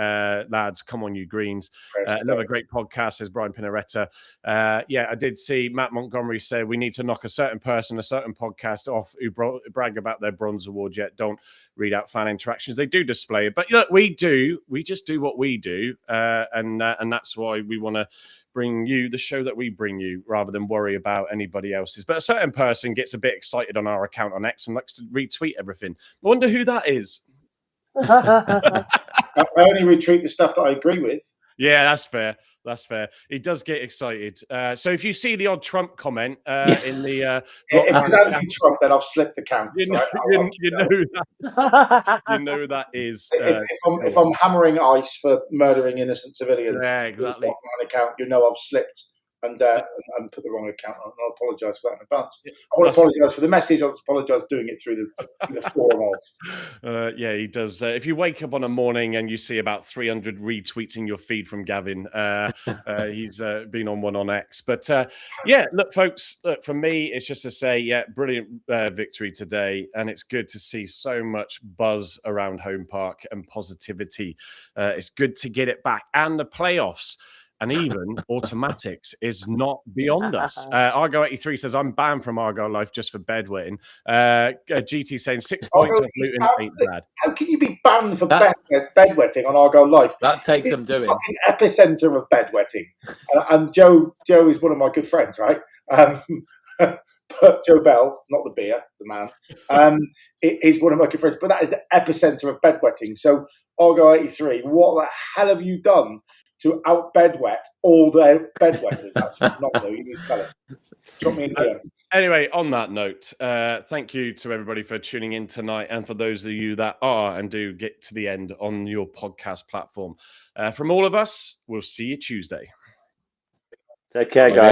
A: lads. Come on, you Greens. Another great podcast," says Brian Pinaretta. Yeah, I did see Matt Montgomery say we need to knock a certain person, a certain podcast off who brag about their bronze award yet don't read out fan interactions. They do display it, but look, we just do what we do, and that's why we want to bring you the show that we bring you rather than worry about anybody else's. But a certain person gets a bit excited on our account on X and likes to retweet everything. I wonder who that is.
D: I only retweet the stuff that I agree with.
A: Yeah, that's fair. That's fair. He does get excited. So if you see the odd Trump comment in the...
D: if it's anti-Trump, then I've slipped the count.
A: You know,
D: right?
A: you know that is...
D: if I'm hammering ICE for murdering innocent civilians,
A: yeah, exactly.
D: On account, I've slipped and put the wrong account on. I'll apologise for that in advance. I want to apologise for the message. I'll apologise doing it through the forum of.
A: Yeah, he does. If you wake up on a morning and you see about 300 retweets in your feed from Gavin, he's been on one on X. But yeah, look, folks, for me, it's just to say, yeah, brilliant victory today. And it's good to see so much buzz around Home Park and positivity. It's good to get it back. And the playoffs. And even automatics is not beyond us. Argo83 says, I'm banned from Argyle Life just for bedwetting. GT saying 6 points off Luton ain't bad.
D: How can you be banned for bedwetting on Argyle Life?
C: That takes some doing.
D: It's the fucking epicenter of bedwetting. And Joe is one of my good friends, right? But Joe Bell, not the beer, the man, is one of my good friends. But that is the epicenter of bedwetting. So Argo83, what the hell have you done to out bedwet all the bedwetters? That's phenomenal. You need to tell us. Drop me in here.
A: Anyway, on that note, thank you to everybody for tuning in tonight, and for those of you that are and do get to the end on your podcast platform. From all of us, we'll see you Tuesday.
B: Take care, guys.